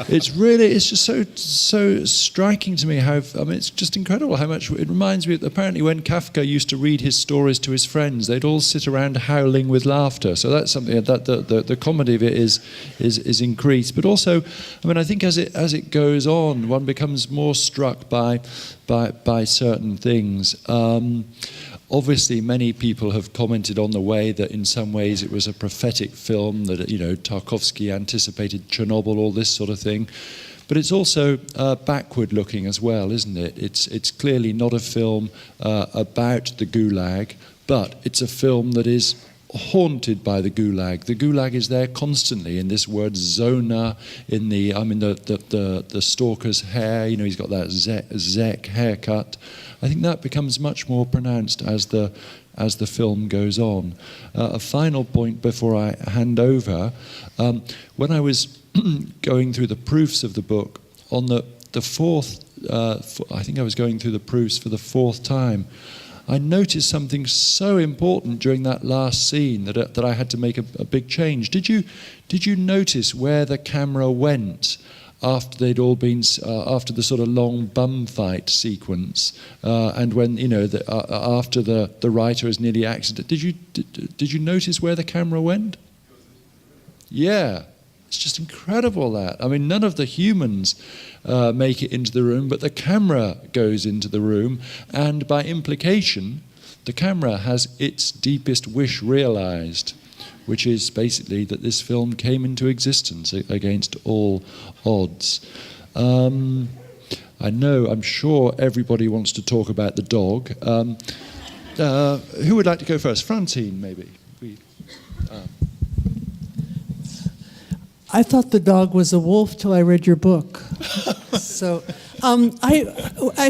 It's just so striking to me it's just incredible how much it reminds me. Apparently when Kafka used to read his stories to his friends, they'd all sit around howling with laughter. So that's something that the comedy of it is increased. But also, I think as it goes on, one becomes more struck by certain things. Obviously, many people have commented on the way that in some ways it was a prophetic film, that, Tarkovsky anticipated Chernobyl, all this sort of thing. But it's also backward-looking as well, isn't it? It's clearly not a film about the Gulag, but it's a film that is haunted by the Gulag. The Gulag is there constantly in this word Zona, in the stalker's hair. He's got that Zek haircut. I think that becomes much more pronounced as the film goes on. A final point before I hand over. When I was going through the proofs of the book, on the fourth, I think I was going through the proofs for the fourth time, I noticed something so important during that last scene that I had to make a big change. Did you notice where the camera went after they'd all been after the sort of long bum fight sequence, and when after the writer is nearly accident? Did you notice where the camera went? Yeah. It's just incredible that. None of the humans make it into the room, but the camera goes into the room, and by implication, the camera has its deepest wish realized, which is basically that this film came into existence against all odds. I'm sure everybody wants to talk about the dog. Who would like to go first? Francine, maybe. I thought the dog was a wolf till I read your book. So,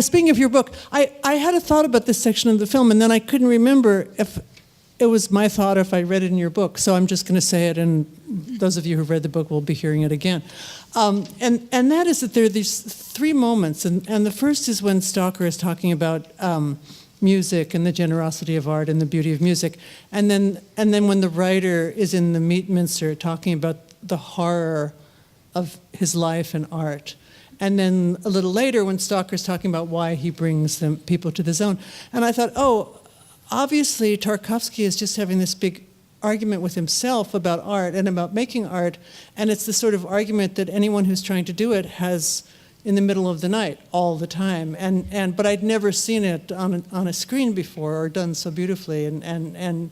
speaking of your book, I had a thought about this section of the film, and then I couldn't remember if it was my thought or if I read it in your book. So I'm just going to say it, and those of you who've read the book will be hearing it again. And that is that there are these three moments, and the first is when Stalker is talking about music and the generosity of art and the beauty of music, and then when the writer is in the Meat Mincer talking about the horror of his life and art. And then a little later when Stalker's talking about why he brings people to the zone. And I thought, oh, obviously Tarkovsky is just having this big argument with himself about art and about making art, and it's the sort of argument that anyone who's trying to do it has in the middle of the night all the time. But I'd never seen it on a screen before or done so beautifully, and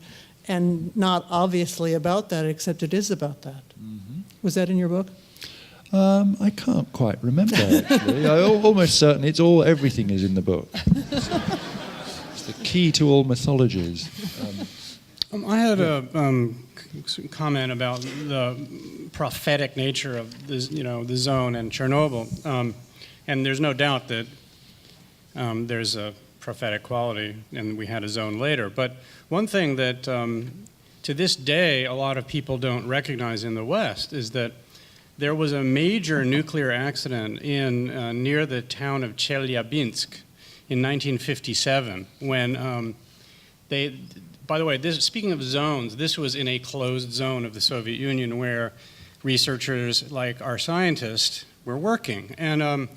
not obviously about that, except it is about that. Mm-hmm. Was that in your book? I can't quite remember, actually. Almost certain everything is in the book. It's the key to all mythologies. I had a comment about the prophetic nature of the zone and Chernobyl, and there's no doubt that there's a prophetic quality, and we had a zone later. But one thing that to this day a lot of people don't recognize in the West is that there was a major nuclear accident in near the town of Chelyabinsk in 1957 when they. By the way, speaking of zones, this was in a closed zone of the Soviet Union where researchers like our scientists were working, and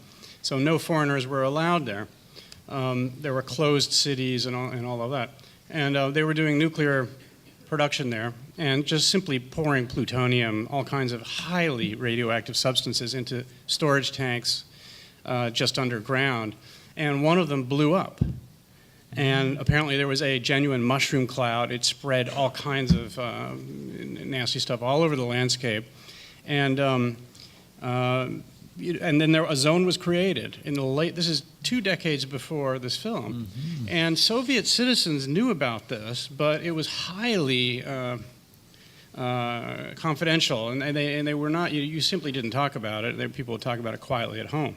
so no foreigners were allowed there. There were closed cities and all of that, and they were doing nuclear production there, and just simply pouring plutonium, all kinds of highly radioactive substances into storage tanks just underground, and one of them blew up. And apparently there was a genuine mushroom cloud. It spread all kinds of nasty stuff all over the landscape. And then a zone was created in the this is 2 decades before this film. Mm-hmm. And Soviet citizens knew about this, but it was highly confidential. And they were not, you simply didn't talk about it. People would talk about it quietly at home.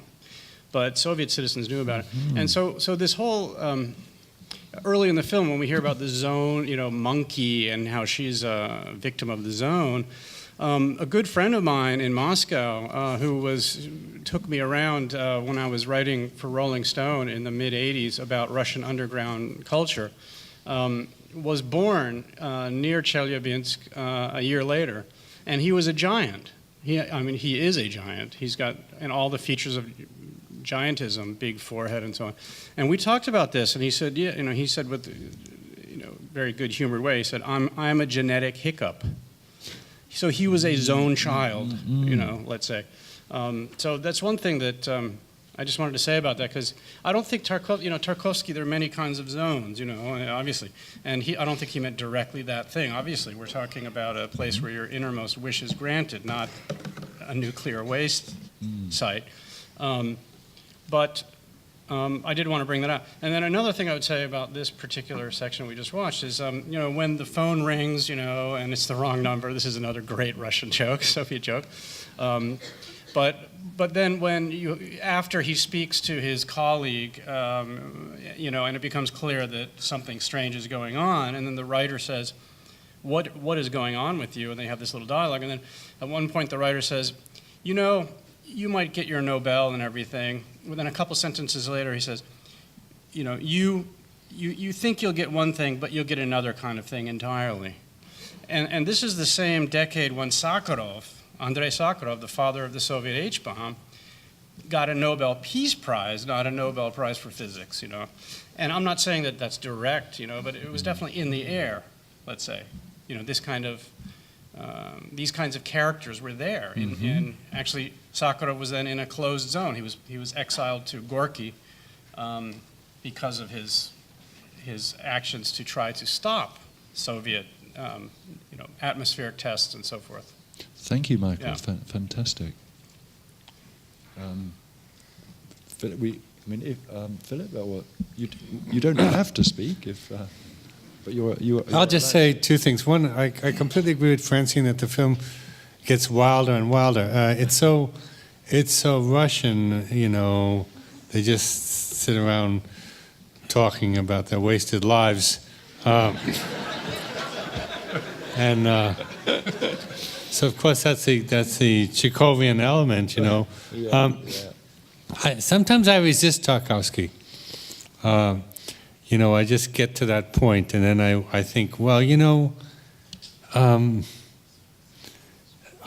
But Soviet citizens knew about it. Mm-hmm. And so this whole, early in the film when we hear about the zone, Monkey and how she's a victim of the zone, a good friend of mine in Moscow who took me around when I was writing for Rolling Stone in the mid-'80s about Russian underground culture, was born near Chelyabinsk a year later, and he was a giant. He is a giant. He's got all the features of giantism, big forehead and so on. And we talked about this, and he said, he said with, very good humored way, he said, I'm a genetic hiccup. So he was a zone child, let's say. So that's one thing that I just wanted to say about that, because I don't think Tarkovsky, there are many kinds of zones, obviously. And I don't think he meant directly that thing. Obviously, we're talking about a place where your innermost wish is granted, not a nuclear waste site. But I did want to bring that up. And then another thing I would say about this particular section we just watched is, when the phone rings, and it's the wrong number. This is another great Russian joke, Soviet joke. But then after he speaks to his colleague, and it becomes clear that something strange is going on, and then the writer says, "What is going on with you?" And they have this little dialogue, and then at one point the writer says, you might get your Nobel and everything. Within a couple sentences later, he says, you think you'll get one thing, but you'll get another kind of thing entirely. And this is the same decade when Andrei Sakharov, the father of the Soviet H-bomb, got a Nobel Peace Prize, not a Nobel Prize for physics, And I'm not saying that that's direct, but it was definitely in the air, let's say. This kind of these kinds of characters were there. In actually, Sakharov was then in a closed zone. He was exiled to Gorky because of his actions to try to stop Soviet atmospheric tests and so forth. Thank you, Michael. Yeah. Fantastic. I mean, if Philip, well, you don't have to speak if, but you're I'll just say two things. One, I completely agree with Francine that the film gets wilder and wilder. It's so Russian, you know. They just sit around talking about their wasted lives, and so of course that's the Chekhovian element, you know. Sometimes I resist Tarkovsky. You know, I just get to that point, and then I think, well, you know, I'm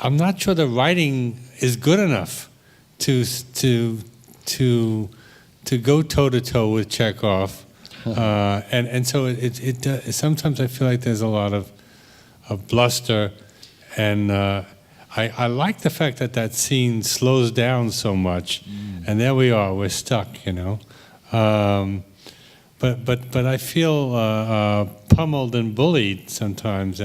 not sure the writing is good enough to go toe to toe with Chekhov, and so it sometimes I feel like there's a lot of bluster, and I like the fact that scene slows down so much, and there we are, we're stuck, you know. But I feel pummeled and bullied sometimes,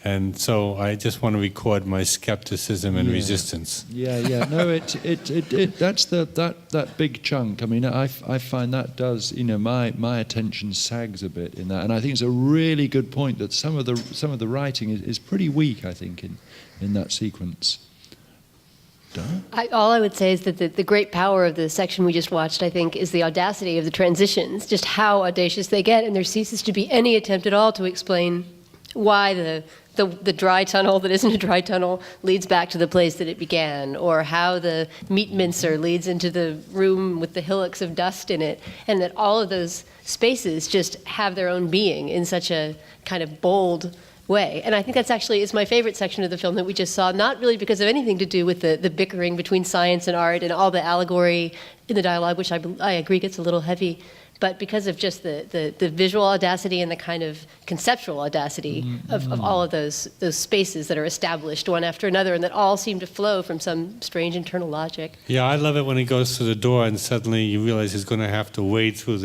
and so I just want to record my skepticism and resistance. Yeah. No, that's that big chunk. I mean, I find that does, you know, my attention sags a bit in that, and I think it's a really good point that some of the writing is pretty weak, I think, in that sequence. All I would say is that the great power of the section we just watched, I think, is the audacity of the transitions, just how audacious they get, and there ceases to be any attempt at all to explain why the dry tunnel that isn't a dry tunnel leads back to the place that it began, or how the meat mincer leads into the room with the hillocks of dust in it, and that all of those spaces just have their own being in such a kind of bold way. And I think that's actually is my favorite section of the film that we just saw, not really because of anything to do with the bickering between science and art and all the allegory in the dialogue, which I agree gets a little heavy, but because of just the visual audacity and the kind of conceptual audacity of all of those spaces that are established one after another and that all seem to flow from some strange internal logic. Yeah, I love it when he goes to the door and suddenly you realize he's going to have to wade through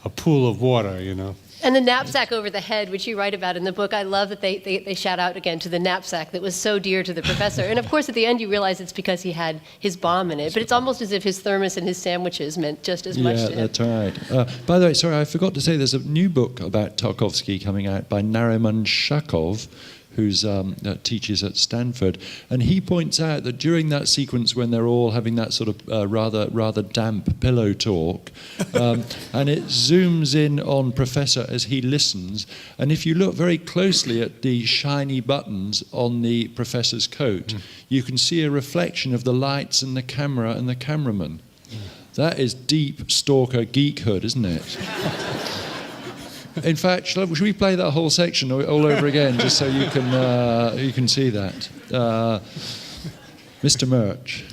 a pool of water, you know. And the knapsack over the head, which you write about in the book, I love that they shout out again to the knapsack that was so dear to the professor. And of course, at the end, you realize it's because he had his bomb in it. But it's almost as if his thermos and his sandwiches meant just as much to him. Yeah, that's right. By the way, sorry, I forgot to say there's a new book about Tarkovsky coming out by Nariman Shakov, who teaches at Stanford, and he points out that during that sequence when they're all having that sort of rather damp pillow talk, and it zooms in on Professor as he listens, and if you look very closely at the shiny buttons on the Professor's coat, you can see a reflection of the lights and the camera and the cameraman. That is deep Stalker geekhood, isn't it? In fact, should we play that whole section all over again, just so you can see that? Mr. Murch.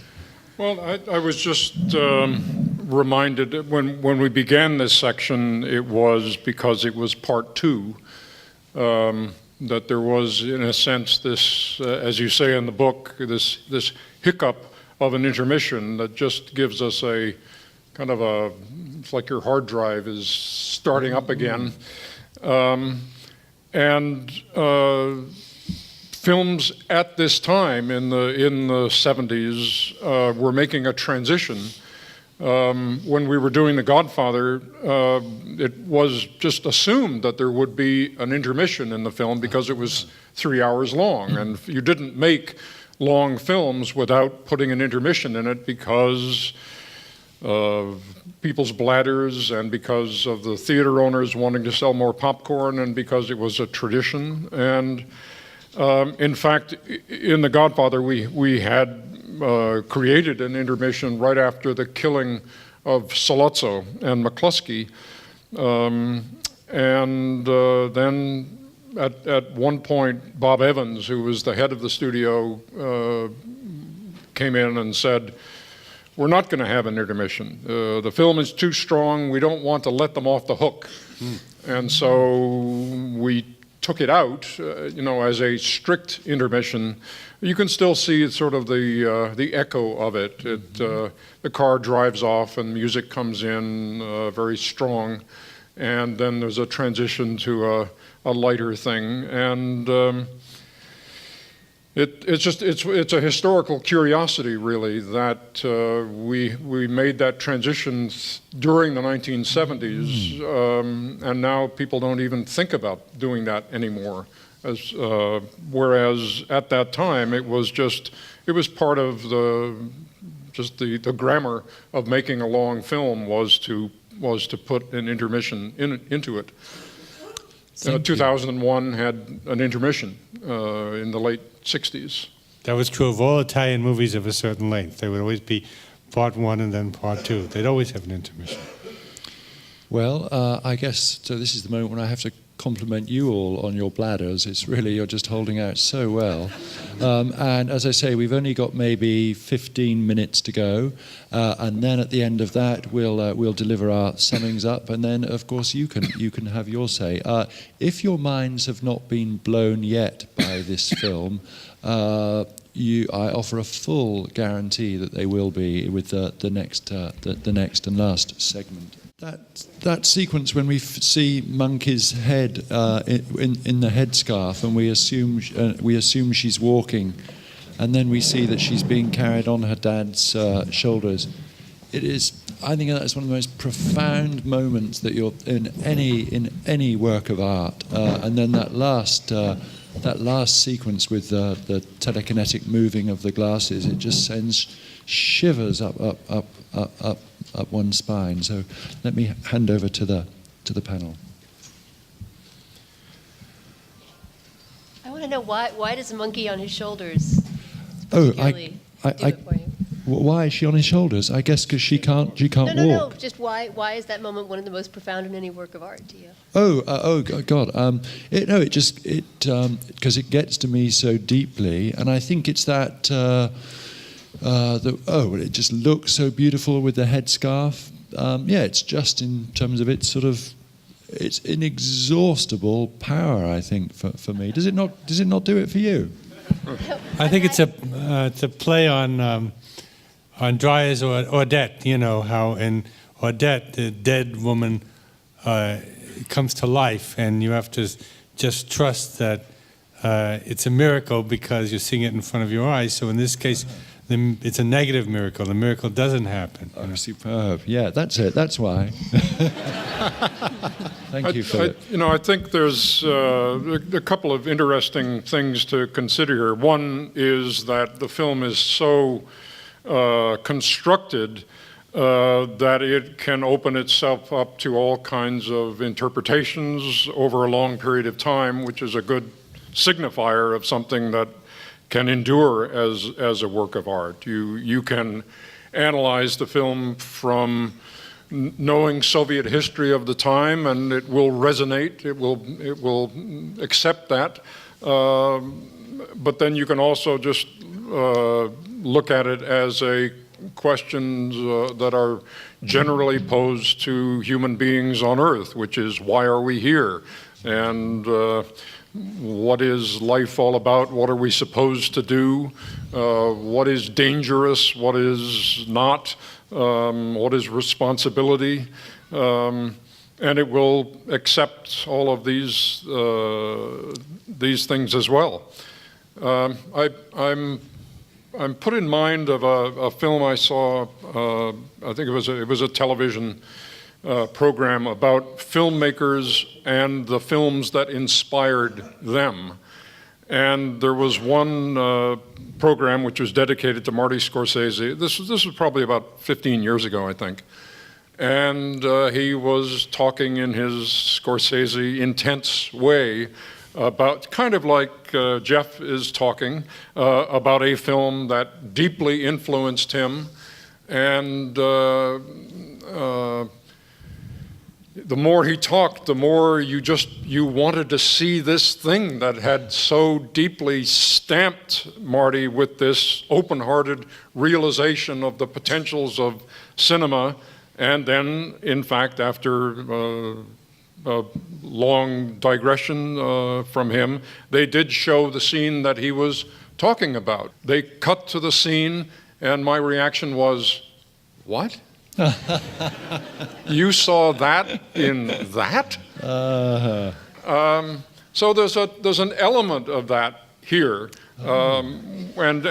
Well, I was just reminded when we began this section, it was because it was part two, that there was, in a sense, this, as you say in the book, this hiccup of an intermission that just gives us a kind of it's like your hard drive is starting up again. Films at this time in the 70s were making a transition. When we were doing The Godfather, it was just assumed that there would be an intermission in the film because it was 3 hours long, and you didn't make long films without putting an intermission in it because of people's bladders and because of the theater owners wanting to sell more popcorn and because it was a tradition. And in fact, in The Godfather, we had created an intermission right after the killing of Sollozzo and McCluskey. Then at one point, Bob Evans, who was the head of the studio, came in and said, "We're not going to have an intermission. The film is too strong. We don't want to let them off the hook." And so we took it out, as a strict intermission. You can still see sort of the echo of it. The car drives off and music comes in very strong, and then there's a transition to a lighter thing. And It's a historical curiosity, really, that we made that transition during the 1970s, and now people don't even think about doing that anymore. Whereas at that time it was part of the grammar of making a long film was to put an intermission into it. 2001 had an intermission in the late 60s. That was true of all Italian movies of a certain length. There would always be part one and then part two. They'd always have an intermission. Well, I guess, so this is the moment when I have to compliment you all on your bladders. It's really, you're just holding out so well. And as I say, we've only got maybe 15 minutes to go. And then at the end of that, we'll deliver our summings up. And then, of course, you can have your say. If your minds have not been blown yet by this film, I offer a full guarantee that they will be with the next and last segment. That sequence when we see Monkey's head in the headscarf, and we assume she's walking, and then we see that she's being carried on her dad's shoulders. It is, I think, that is one of the most profound moments that you're in any work of art. And then that last sequence with the telekinetic moving of the glasses, it just sends shivers up one's spine. So let me hand over to the panel. I want to know why does a monkey on his shoulders? Why is she on his shoulders? I guess because she can't walk. No. Just why is that moment one of the most profound in any work of art to you? God. Because it gets to me so deeply, and I think it's that. It just looks so beautiful with the headscarf. It's just in terms of its inexhaustible power, I think, for me. Does it not do it for you? I think it's a play on Dreyer's Odette. You know how in Odette the dead woman comes to life, and you have to just trust that it's a miracle because you're seeing it in front of your eyes. So in this case, it's a negative miracle. The miracle doesn't happen. Oh, superb. Yeah, that's it. That's why. Thank you, Philip. I think there's a couple of interesting things to consider here. One is that the film is so constructed that it can open itself up to all kinds of interpretations over a long period of time, which is a good signifier of something that can endure as a work of art. You can analyze the film from knowing Soviet history of the time, and it will resonate. It will accept that. But then you can also just look at it as questions that are generally posed to human beings on Earth, which is, why are we here? And what is life all about? What are we supposed to do? What is dangerous? What is not? What is responsibility? And it will accept all of these things as well. I'm put in mind of a film I saw. I think it was a television program about filmmakers and the films that inspired them. And there was one program which was dedicated to Marty Scorsese. This was probably about 15 years ago, I think. And he was talking in his Scorsese intense way about, kind of like Geoff is talking, about a film that deeply influenced him. And the more he talked, the more you wanted to see this thing that had so deeply stamped Marty with this open-hearted realization of the potentials of cinema. And then, in fact, after a long digression from him, they did show the scene that he was talking about. They cut to the scene, and my reaction was, what? You saw that in that? So there's an element of that here And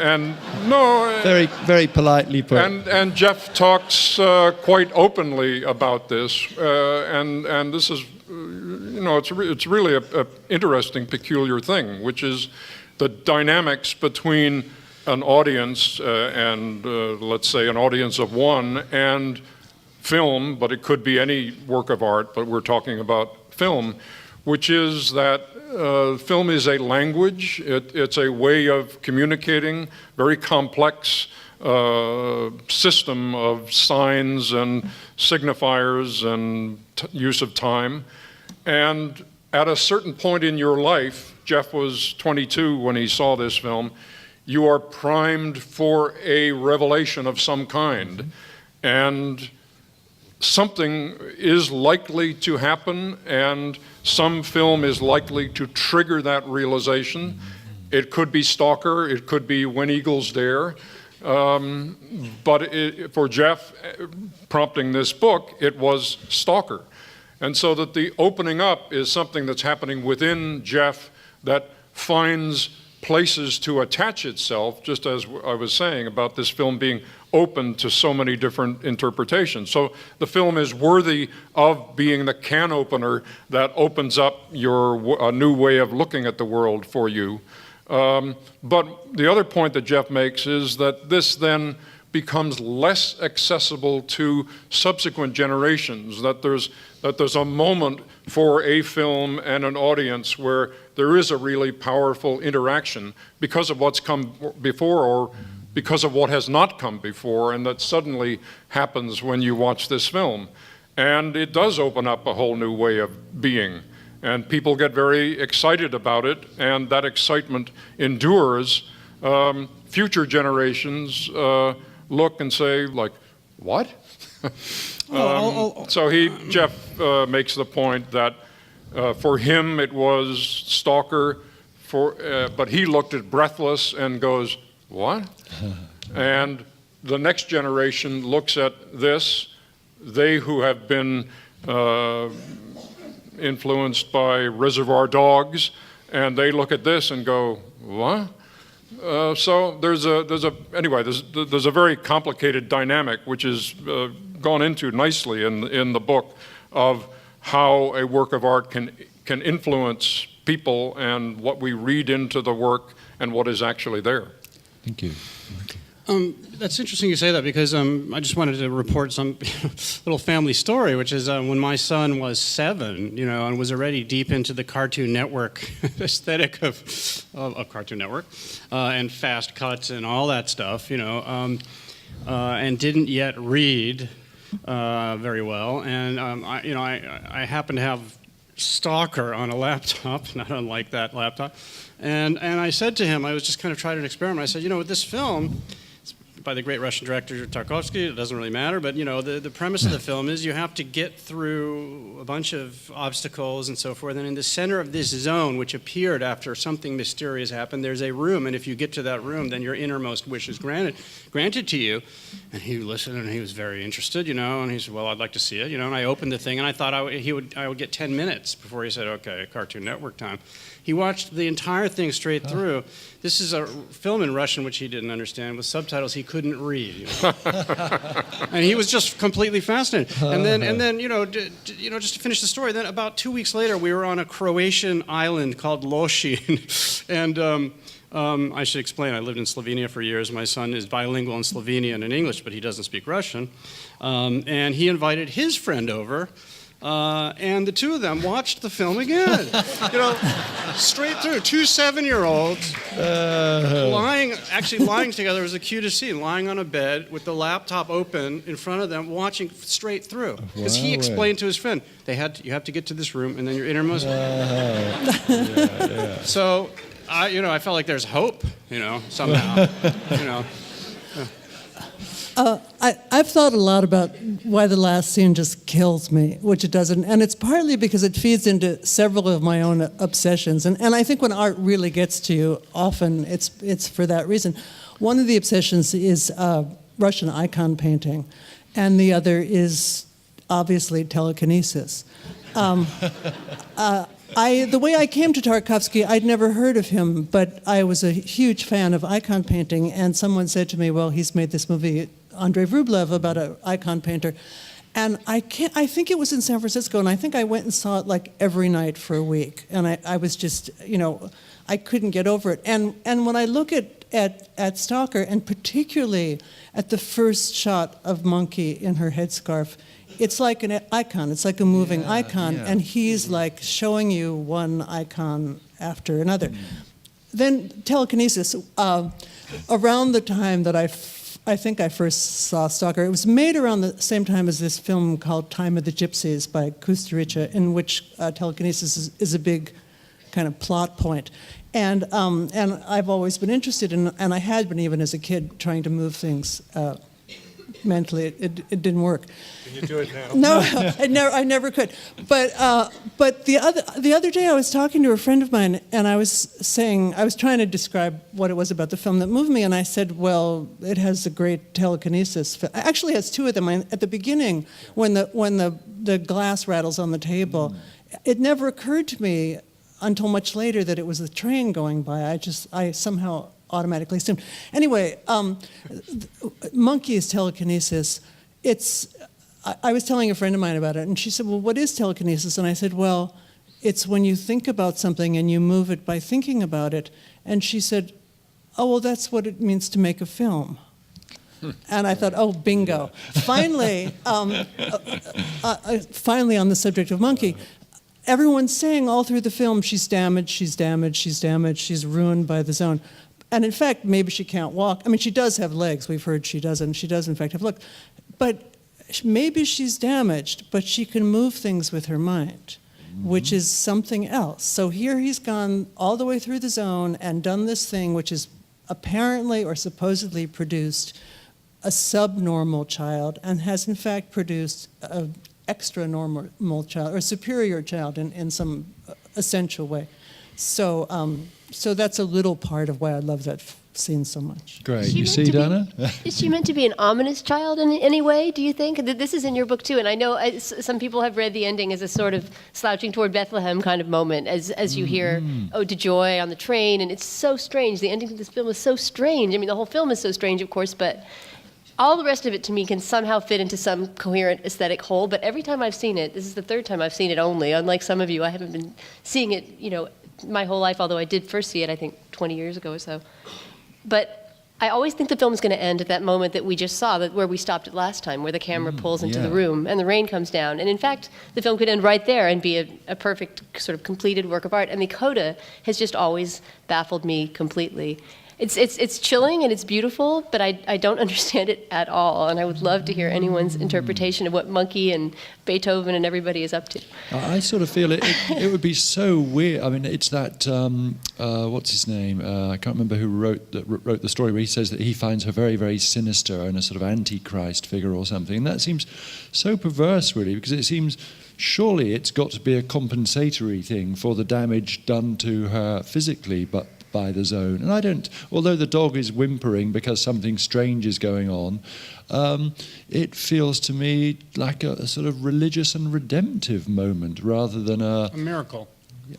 no, Very, very politely put. and Geoff talks quite openly about this, and this is, it's really a interesting, peculiar thing, which is the dynamics between an audience and let's say an audience of one and film, but it could be any work of art, but we're talking about film, which is that film is a language. It's a way of communicating, very complex system of signs and signifiers and use of time. And at a certain point in your life, Geoff was 22 when he saw this film, you are primed for a revelation of some kind. And something is likely to happen, and some film is likely to trigger that realization. It could be Stalker, it could be When Eagles Dare, but for Geoff prompting this book, it was Stalker. And so that the opening up is something that's happening within Geoff that finds places to attach itself, just as I was saying about this film being open to so many different interpretations. So the film is worthy of being the can opener that opens up a new way of looking at the world for you. But the other point that Geoff makes is that this then becomes less accessible to subsequent generations, that there's a moment for a film and an audience where there is a really powerful interaction because of what's come before or because of what has not come before, and that suddenly happens when you watch this film. And it does open up a whole new way of being, and people get very excited about it, and that excitement endures. Future generations look and say, like, what? So Geoff makes the point that for him it was Stalker, but he looked at Breathless and goes, what? And the next generation looks at this, they who have been influenced by Reservoir Dogs, and they look at this and go, what? So there's a very complicated dynamic which is gone into nicely in the book of how a work of art can influence people and what we read into the work and what is actually there. Thank you. That's interesting you say that, because I just wanted to report some little family story, which is when my son was 7, and was already deep into the Cartoon Network aesthetic of Cartoon Network and fast cuts and all that stuff, and didn't yet read very well, and I happen to have Stalker on a laptop, not unlike that laptop, and I said to him, I was just kind of trying an experiment. I said, with this film, by the great Russian director Tarkovsky, it doesn't really matter, but the premise of the film is you have to get through a bunch of obstacles and so forth, and in the center of this zone, which appeared after something mysterious happened, there's a room, and if you get to that room, then your innermost wish is granted to you. And he listened, and he was very interested, and he said, well, I'd like to see it, and I opened the thing, and I thought I would get 10 minutes before he said, okay, Cartoon Network time. He watched the entire thing straight through. This is a film in Russian, which he didn't understand, with subtitles he couldn't read. And he was just completely fascinated. And then, just to finish the story, then about 2 weeks later, we were on a Croatian island called Lošinj. And I should explain, I lived in Slovenia for years. My son is bilingual in Slovenian and English, but he doesn't speak Russian. And he invited his friend over. And the two of them watched the film again. Straight through. 2 7-year-olds lying together. It was the cutest scene, lying on a bed with the laptop open in front of them, watching straight through. Because he explained to his friend, you have to get to this room, and then your innermost. So, I felt like there's hope, somehow, I've thought a lot about why the last scene just kills me, which it doesn't. And it's partly because it feeds into several of my own obsessions. And I think when art really gets to you, often it's for that reason. One of the obsessions is Russian icon painting, and the other is obviously telekinesis. The way I came to Tarkovsky, I'd never heard of him, but I was a huge fan of icon painting, and someone said to me, well, he's made this movie, Andrei Rublev, about an icon painter. And I think it was in San Francisco, and I think I went and saw it like every night for a week. And I was just, I couldn't get over it. And when I look at Stalker, and particularly at the first shot of Monkey in her headscarf, it's like an icon. It's like a moving icon, and he's like showing you one icon after another. Then telekinesis. Around the time that I think I first saw Stalker, it was made around the same time as this film called Time of the Gypsies by Kusturica, in which telekinesis is a big kind of plot point. And I've always been interested in, and I had been even as a kid, trying to move things mentally. It didn't work. Can you do it now? No, I never could. But the other day I was talking to a friend of mine, and I was trying to describe what it was about the film that moved me, and I said, well, it has a great telekinesis. Actually, it has two of them. At the beginning, when the glass rattles on the table, it never occurred to me until much later that it was the train going by. I somehow automatically assumed. Anyway, Monkey's telekinesis, I was telling a friend of mine about it, and she said, well, what is telekinesis? And I said, well, it's when you think about something and you move it by thinking about it. And she said, oh, well, that's what it means to make a film. And I thought, oh, bingo. Finally, finally on the subject of Monkey, everyone's saying all through the film, she's damaged, she's damaged, she's damaged, she's ruined by the zone. And in fact, maybe she can't walk. I mean, she does have legs. We've heard she doesn't. She does, in fact, have legs. But maybe she's damaged, but she can move things with her mind, which is something else. So here he's gone all the way through the zone and done this thing, which is apparently or supposedly produced a subnormal child, and has in fact produced an extra normal child, or a superior child in some essential way. So that's a little part of why I love that scene so much. Great. Is she You meant see, to be- Dana? Is she meant to be an ominous child in any way, do you think? This is in your book, too, and I know some people have read the ending as a sort of slouching toward Bethlehem kind of moment, as you hear Ode to Joy on the train, and it's so strange. The ending of this film is so strange. I mean, the whole film is so strange, of course, but all the rest of it, to me, can somehow fit into some coherent aesthetic whole, but every time I've seen it, this is the third time I've seen it only, unlike some of you, I haven't been seeing it, my whole life, although I did first see it, I think, 20 years ago or so. But I always think the film is going to end at that moment that we just saw, where we stopped it last time, where the camera pulls into the room and the rain comes down. And in fact, the film could end right there and be a perfect sort of completed work of art. And the coda has just always baffled me completely. It's chilling and it's beautiful, but I don't understand it at all. And I would love to hear anyone's interpretation of what Monkey and Beethoven and everybody is up to. I sort of feel it would be so weird. I mean, it's that, what's his name? I can't remember who wrote the story, where he says that he finds her very, very sinister and a sort of antichrist figure or something. And that seems so perverse, really, because it seems surely it's got to be a compensatory thing for the damage done to her physically, but by the zone. And although the dog is whimpering because something strange is going on, it feels to me like a sort of religious and redemptive moment rather than a miracle.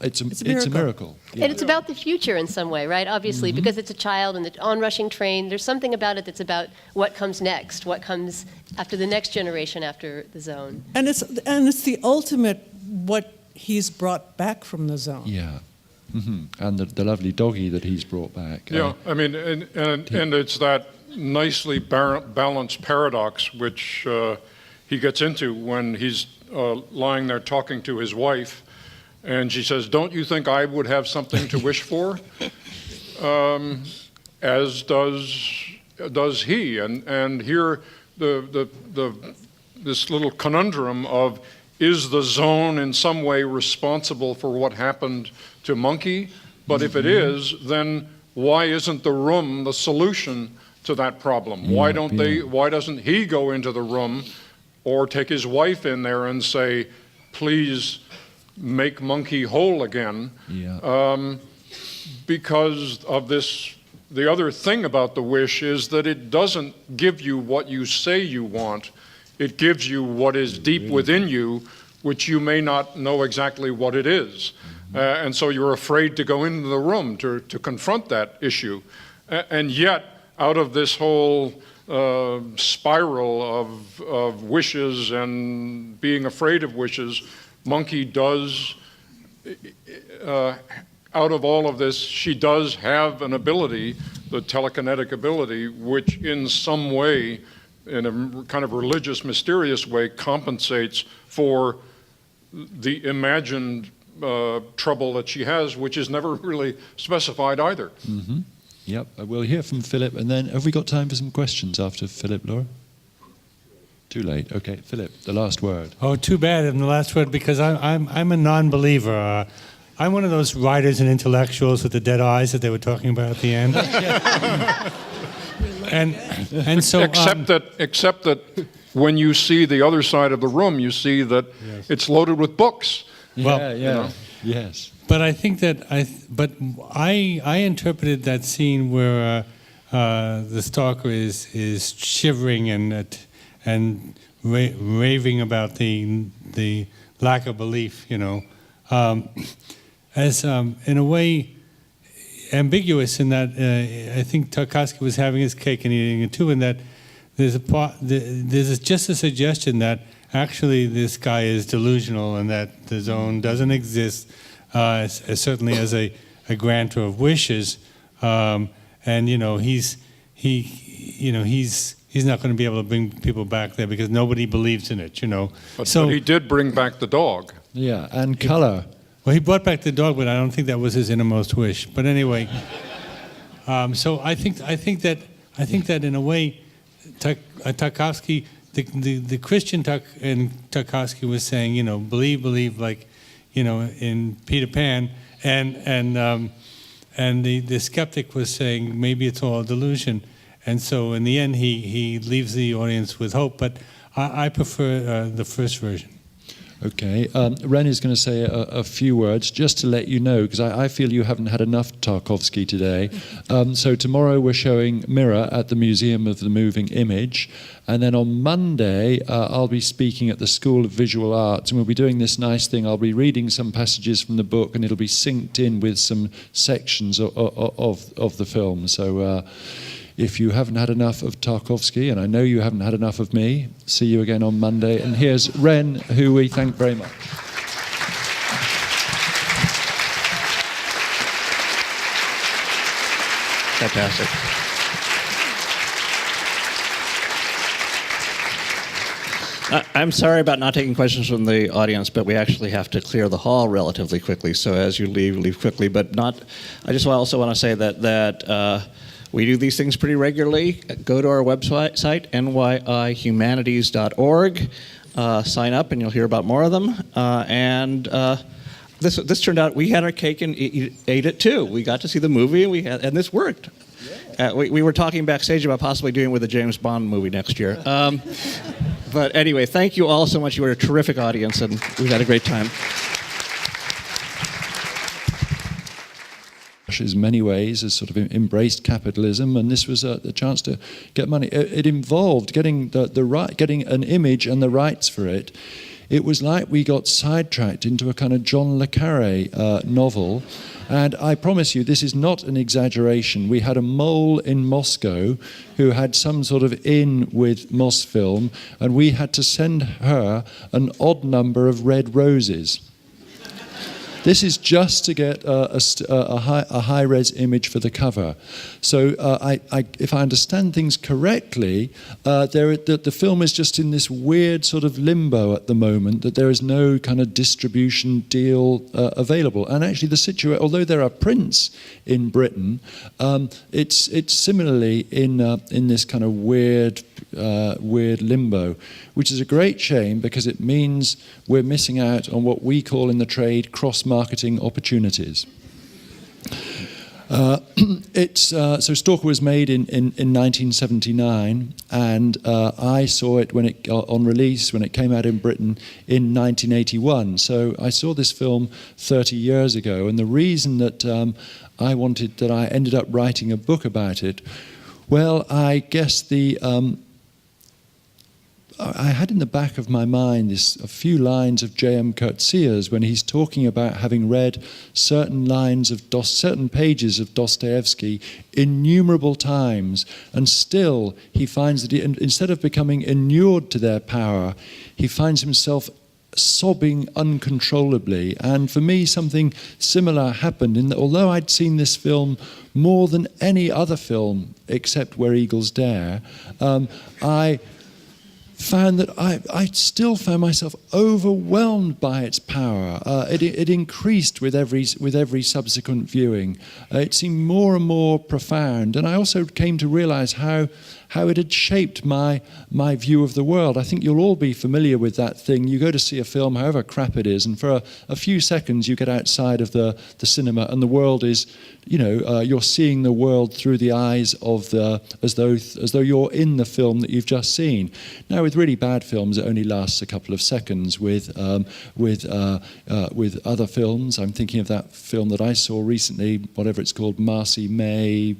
It's a miracle. Yeah. And it's about the future in some way, right? Obviously, because it's a child and the onrushing train, there's something about it that's about what comes next, what comes after the next generation after the zone. And it's the ultimate what he's brought back from the zone. Yeah. And the lovely doggy that he's brought back. Yeah, I mean, and it's that nicely balanced paradox which he gets into when he's lying there talking to his wife, and she says, "Don't you think I would have something to wish for?" As does he, and here this little conundrum of, is the zone in some way responsible for what happened to Monkey? But if it is, then why isn't the room the solution to that problem? Why doesn't he go into the room or take his wife in there and say, please make Monkey whole again? Yeah. Because of this, the other thing about the wish is that it doesn't give you what you say you want. It gives you what is deep within you, which you may not know exactly what it is. And so you're afraid to go into the room to confront that issue. And yet, out of this whole spiral of wishes and being afraid of wishes, Monkey does, out of all of this, she does have an ability, the telekinetic ability, which in some way, in a kind of religious, mysterious way, compensates for the imagined trouble that she has, which is never really specified either. Mm-hmm. Yep, we'll hear from Philip, and then have we got time for some questions after Philip, Laura? Too late. Okay, Philip, the last word. Oh, too bad in the last word, because I'm a non-believer. I'm one of those writers and intellectuals with the dead eyes that they were talking about at the end. and so except that when you see the other side of the room, you see that it's loaded with books. Well, You know? Yes. But I think that I interpreted that scene where the stalker is shivering and raving about the lack of belief, as in a way ambiguous in that I think Tarkovsky was having his cake and eating it too, and that there's just a suggestion that actually this guy is delusional and that the zone doesn't exist, certainly as a grantor of wishes, and he's not going to be able to bring people back there because nobody believes in it, But he did bring back the dog. Yeah, and color. Well, he brought back the dog, but I don't think that was his innermost wish. But anyway, so I think that in a way, Tarkovsky, the Christian Tarkovsky was saying, believe, like, in Peter Pan, and the skeptic was saying maybe it's all a delusion, and so in the end he leaves the audience with hope. But I prefer the first version. Okay, Ren is going to say a few words just to let you know, because I feel you haven't had enough Tarkovsky today. So tomorrow we're showing Mirror at the Museum of the Moving Image, and then on Monday I'll be speaking at the School of Visual Arts, and we'll be doing this nice thing. I'll be reading some passages from the book, and it'll be synced in with some sections of the film. So if you haven't had enough of Tarkovsky, and I know you haven't had enough of me, see you again on Monday. And here's Ren, who we thank very much. Fantastic. I'm sorry about not taking questions from the audience, but we actually have to clear the hall relatively quickly. So as you leave quickly. But not. I just also want to say that we do these things pretty regularly. Go to our website, nyihumanities.org. Sign up, and you'll hear about more of them. This turned out, we had our cake and ate it too. We got to see the movie, and this worked. We were talking backstage about possibly doing it with a James Bond movie next year. But anyway, thank you all so much. You were a terrific audience, and we've had a great time. In many ways has sort of embraced capitalism, and this was a chance to get money. It involved getting getting an image and the rights for it. It was like we got sidetracked into a kind of John le Carré novel, and I promise you this is not an exaggeration. We had a mole in Moscow who had some sort of in with Mosfilm, and we had to send her an odd number of red roses. This is just to get a high-res image for the cover. So if I understand things correctly, the film is just in this weird sort of limbo at the moment, that there is no kind of distribution deal available. And actually the situation, although there are prints in Britain, it's similarly in this kind of weird limbo, which is a great shame because it means we're missing out on what we call in the trade cross-marketing opportunities. So Stalker was made in 1979, and I saw it on release when it came out in Britain in 1981. So I saw this film 30 years ago, and the reason that I ended up writing a book about it, well, I guess I had in the back of my mind a few lines of J.M. Coetzee's when he's talking about having read certain pages of Dostoevsky innumerable times, and still he finds that instead of becoming inured to their power, he finds himself sobbing uncontrollably. And for me, something similar happened in that although I'd seen this film more than any other film except Where Eagles Dare, I found that I still found myself overwhelmed by its power. It increased with every subsequent viewing. It seemed more and more profound, and I also came to realize how it had shaped my view of the world. I think you'll all be familiar with that thing. You go to see a film, however crap it is, and for a few seconds you get outside of the cinema, and the world is, you're seeing the world through the eyes of as though you're in the film that you've just seen. Now, with really bad films, it only lasts a couple of seconds. With other films, I'm thinking of that film that I saw recently, whatever it's called, Marcy May.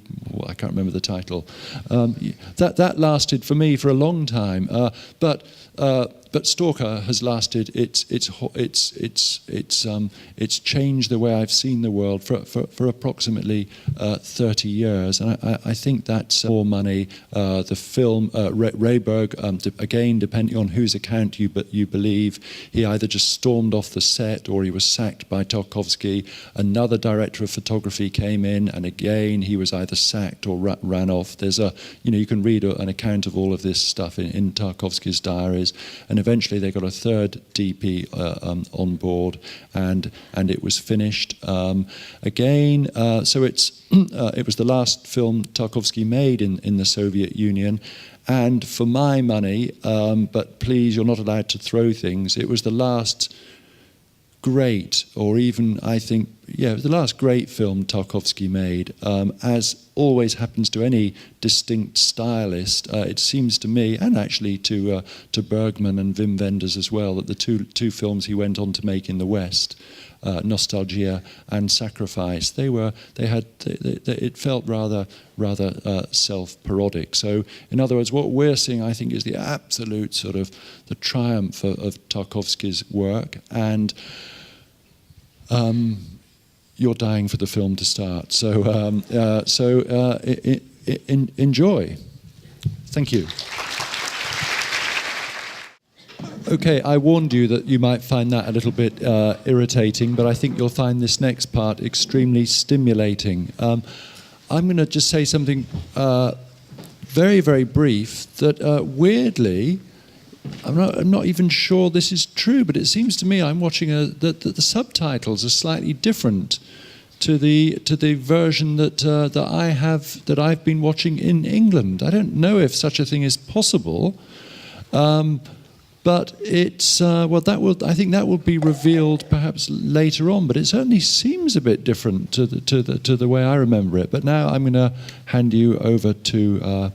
I can't remember the title. That lasted for me for a long time, but Stalker has lasted. It's changed the way I've seen the world for approximately 30 years, and I think that's more money. The film Rayberg, again, depending on whose account you believe, he either just stormed off the set or he was sacked by Tarkovsky. Another director of photography came in, and again he was either sacked or ran off. There's you can read an account of all of this stuff in Tarkovsky's diaries, and eventually they got a third DP on board, and it was finished. So it was the last film Tarkovsky made in the Soviet Union, and for my money, but please, you're not allowed to throw things, it was the last great, or even I think, it was the last great film Tarkovsky made. As always happens to any distinct stylist, it seems to me, and actually to Bergman and Wim Wenders as well, that the two films he went on to make in the West, Nostalgia and Sacrifice, it felt rather self-parodic. So, in other words, what we're seeing, I think, is the absolute sort of the triumph of Tarkovsky's work, and you're dying for the film to start. So, enjoy. Thank you. Okay, I warned you that you might find that a little bit irritating, but I think you'll find this next part extremely stimulating. I'm going to just say something very, very brief that weirdly, I'm not even sure this is true, but it seems to me I'm watching that the subtitles are slightly different to the version that I've been watching in England. I don't know if such a thing is possible, but it's I think that will be revealed perhaps later on. But it certainly seems a bit different to the way I remember it. But now I'm going to hand you over to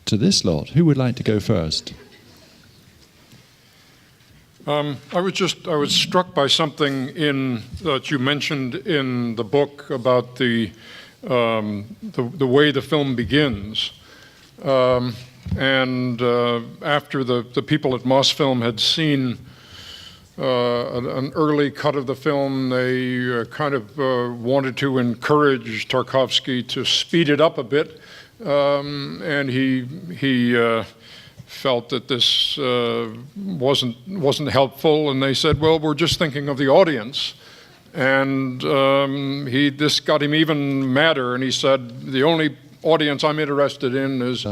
this lot. Who would like to go first? I was struck by something that you mentioned in the book about the way the film begins, and after the people at Mosfilm had seen an early cut of the film, they kind of wanted to encourage Tarkovsky to speed it up a bit, and he felt that this wasn't helpful, and they said, well, we're just thinking of the audience. And this got him even madder, and he said, the only audience I'm interested in is...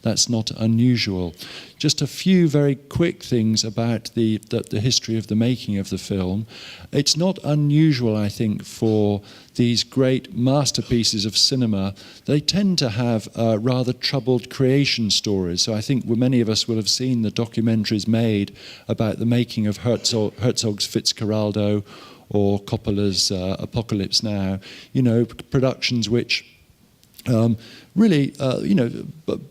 That's not unusual. Just a few very quick things about the history of the making of the film. It's not unusual, I think, for these great masterpieces of cinema. They tend to have rather troubled creation stories. So I think many of us will have seen the documentaries made about the making of Herzog's Fitzcarraldo or Coppola's Apocalypse Now. Productions which really,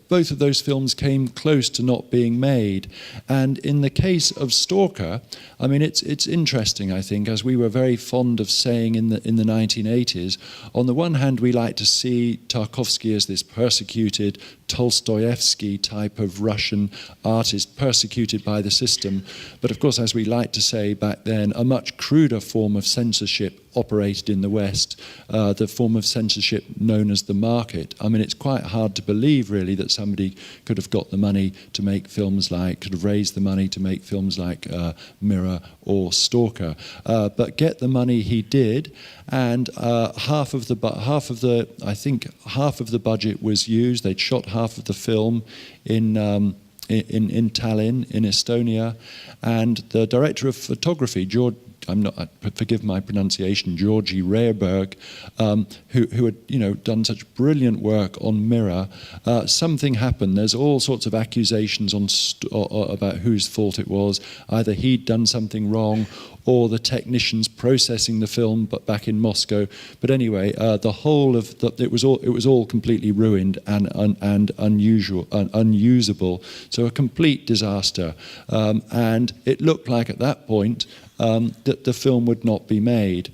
both of those films came close to not being made. And in the case of Stalker, I mean, it's interesting, I think, as we were very fond of saying in the 1980s. On the one hand, we like to see Tarkovsky as this persecuted Tolstoyevsky type of Russian artist, persecuted by the system. But of course, as we like to say back then, a much cruder form of censorship operated in the West, the form of censorship known as the market. I mean, it's quite hard to believe, really, that somebody could have got the money to make films like, could have raised the money to make films like Mirror or Stalker. But get the money he did, and half of the budget was used. They'd shot half of the film in Tallinn, in Estonia, and the director of photography, forgive my pronunciation, Georgi Rehberg, who had done such brilliant work on Mirror. Something happened. There's all sorts of accusations about whose fault it was. Either he'd done something wrong, or the technicians processing the film, but back in Moscow. But anyway, the whole of it was all completely ruined and unusable. So a complete disaster. And it looked like at that point that the film would not be made.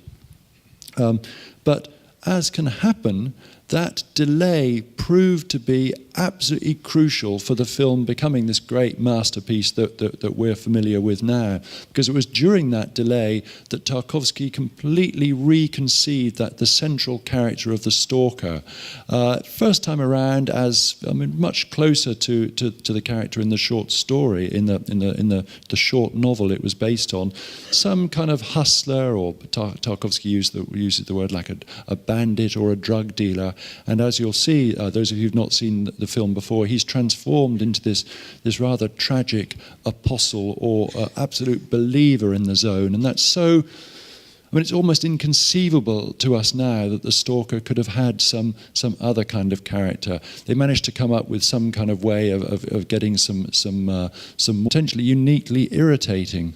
But as can happen, that delay proved to be absolutely crucial for the film becoming this great masterpiece that we're familiar with now. Because it was during that delay that Tarkovsky completely reconceived that the central character of the stalker. First time around as much closer to the character in the short story, in the short novel it was based on. Some kind of hustler, or Tarkovsky uses the word like a bandit or a drug dealer. And as you'll see, those of you who've not seen the film before, he's transformed into this rather tragic apostle or absolute believer in the zone. And that's so, it's almost inconceivable to us now that the stalker could have had some other kind of character. They managed to come up with some kind of way of getting some potentially uniquely irritating.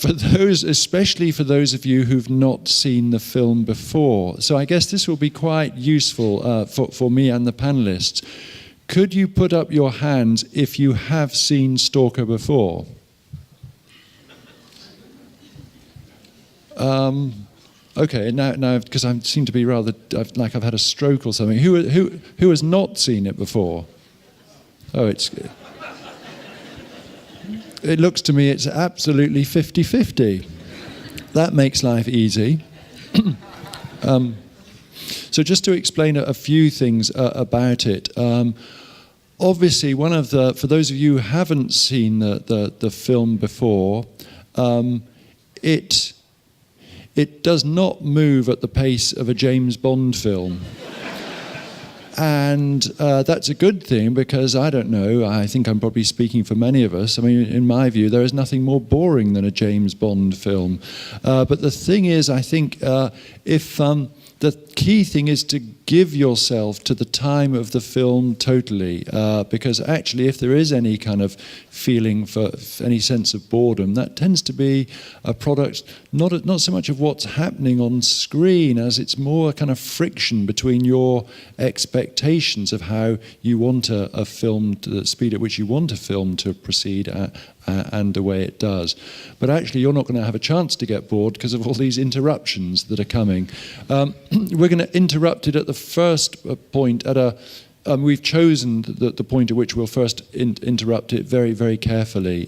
Especially for those of you who've not seen the film before. So I guess this will be quite useful for me and the panelists. Could you put up your hands if you have seen Stalker before? Okay, now because I seem to be rather like I've had a stroke or something. Who has not seen it before? Oh, it looks to me it's absolutely 50-50. That makes life easy. So just to explain a few things about it. Obviously, for those of you who haven't seen the film before, it does not move at the pace of a James Bond film. And that's a good thing because, I don't know, I think I'm probably speaking for many of us. I mean, in my view, there is nothing more boring than a James Bond film. But the thing is, I think if the key thing is to give yourself to the time of the film totally, because actually if there is any kind of feeling for any sense of boredom, that tends to be a product not so much of what's happening on screen as it's more a kind of friction between your expectations of how you want a film, the speed at which you want a film to proceed and the way it does. But actually you're not going to have a chance to get bored because of all these interruptions that are coming. We're going to interrupt it at the first point we've chosen the point at which we'll first interrupt it very, very carefully.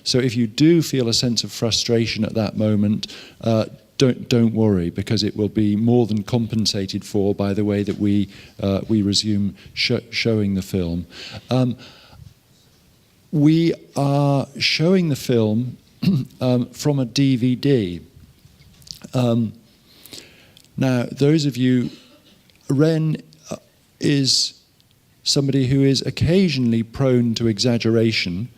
So if you do feel a sense of frustration at that moment, don't worry, because it will be more than compensated for by the way that we resume showing the film. We are showing the film from a DVD. Now, those of you, Ren is somebody who is occasionally prone to exaggeration,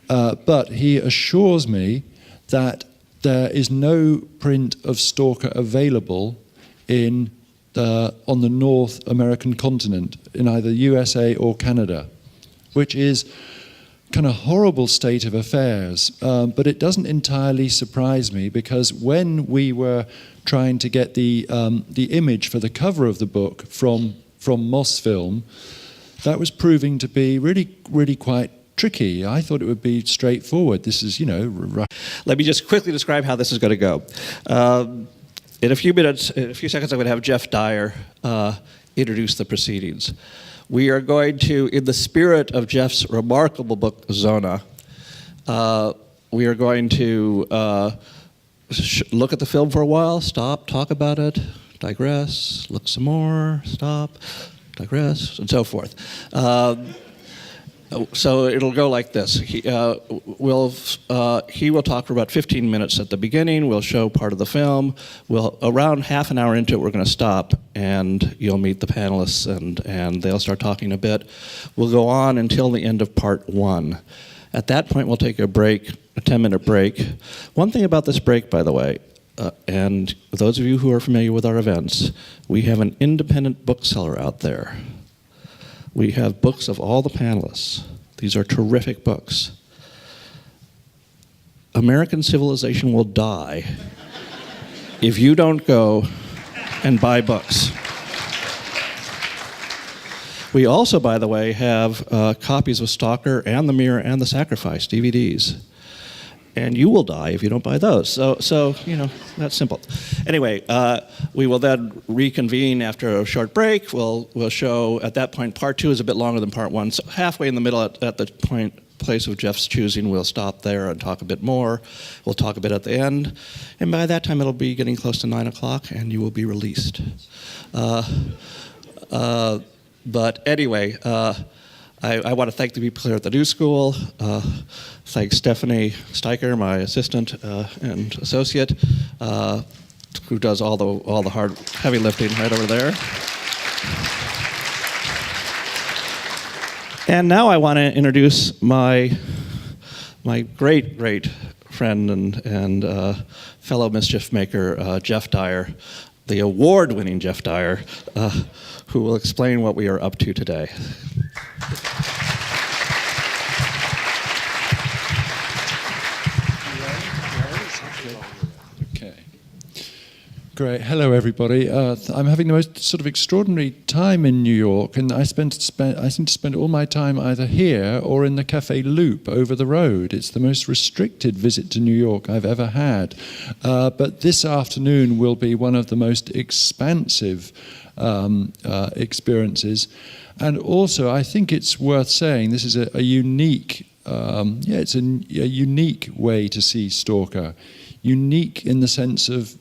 but he assures me that there is no print of Stalker available on the North American continent, in either USA or Canada, which is kind of horrible state of affairs. But it doesn't entirely surprise me, because when we were trying to get the image for the cover of the book from Mosfilm, that was proving to be really quite tricky. I thought it would be straightforward. This is, Let me just quickly describe how this is going to go. In a few seconds, I'm going to have Geoff Dyer introduce the proceedings. We are going to, in the spirit of Geoff's remarkable book, Zona, we are going to look at the film for a while, stop, talk about it, digress, look some more, stop, digress, and so forth. So it'll go like this. He will talk for about 15 minutes at the beginning. We'll show part of the film. Around half an hour into it, we're going to stop, and you'll meet the panelists, and they'll start talking a bit. We'll go on until the end of part one. At that point, we'll take a break, a 10-minute break. One thing about this break, by the way, and those of you who are familiar with our events, we have an independent bookseller out there. We have books of all the panelists. These are terrific books. American civilization will die if you don't go and buy books. We also, by the way, have copies of Stalker and The Mirror and The Sacrifice, DVDs. And you will die if you don't buy those. So that's simple. Anyway, we will then reconvene after a short break. We'll show, at that point, part two is a bit longer than part one. So halfway in the middle, at the place of Geoff's choosing, we'll stop there and talk a bit more. We'll talk a bit at the end. And by that time, it'll be getting close to 9 o'clock, and you will be released. But anyway, I want to thank the people here at the New School. Thank Stephanie Steicher, my assistant and associate, who does all the hard, heavy lifting right over there. And now I want to introduce my great friend and fellow mischief maker, Geoff Dyer, the award-winning Geoff Dyer, who will explain what we are up to today. Okay. Great. Hello, everybody. I'm having the most sort of extraordinary time in New York, and I seem to spend all my time either here or in the Café Loop over the road. It's the most restricted visit to New York I've ever had. But this afternoon will be one of the most expansive experiences. And also, I think it's worth saying this is a unique, it's a unique way to see Stalker. Unique in the sense of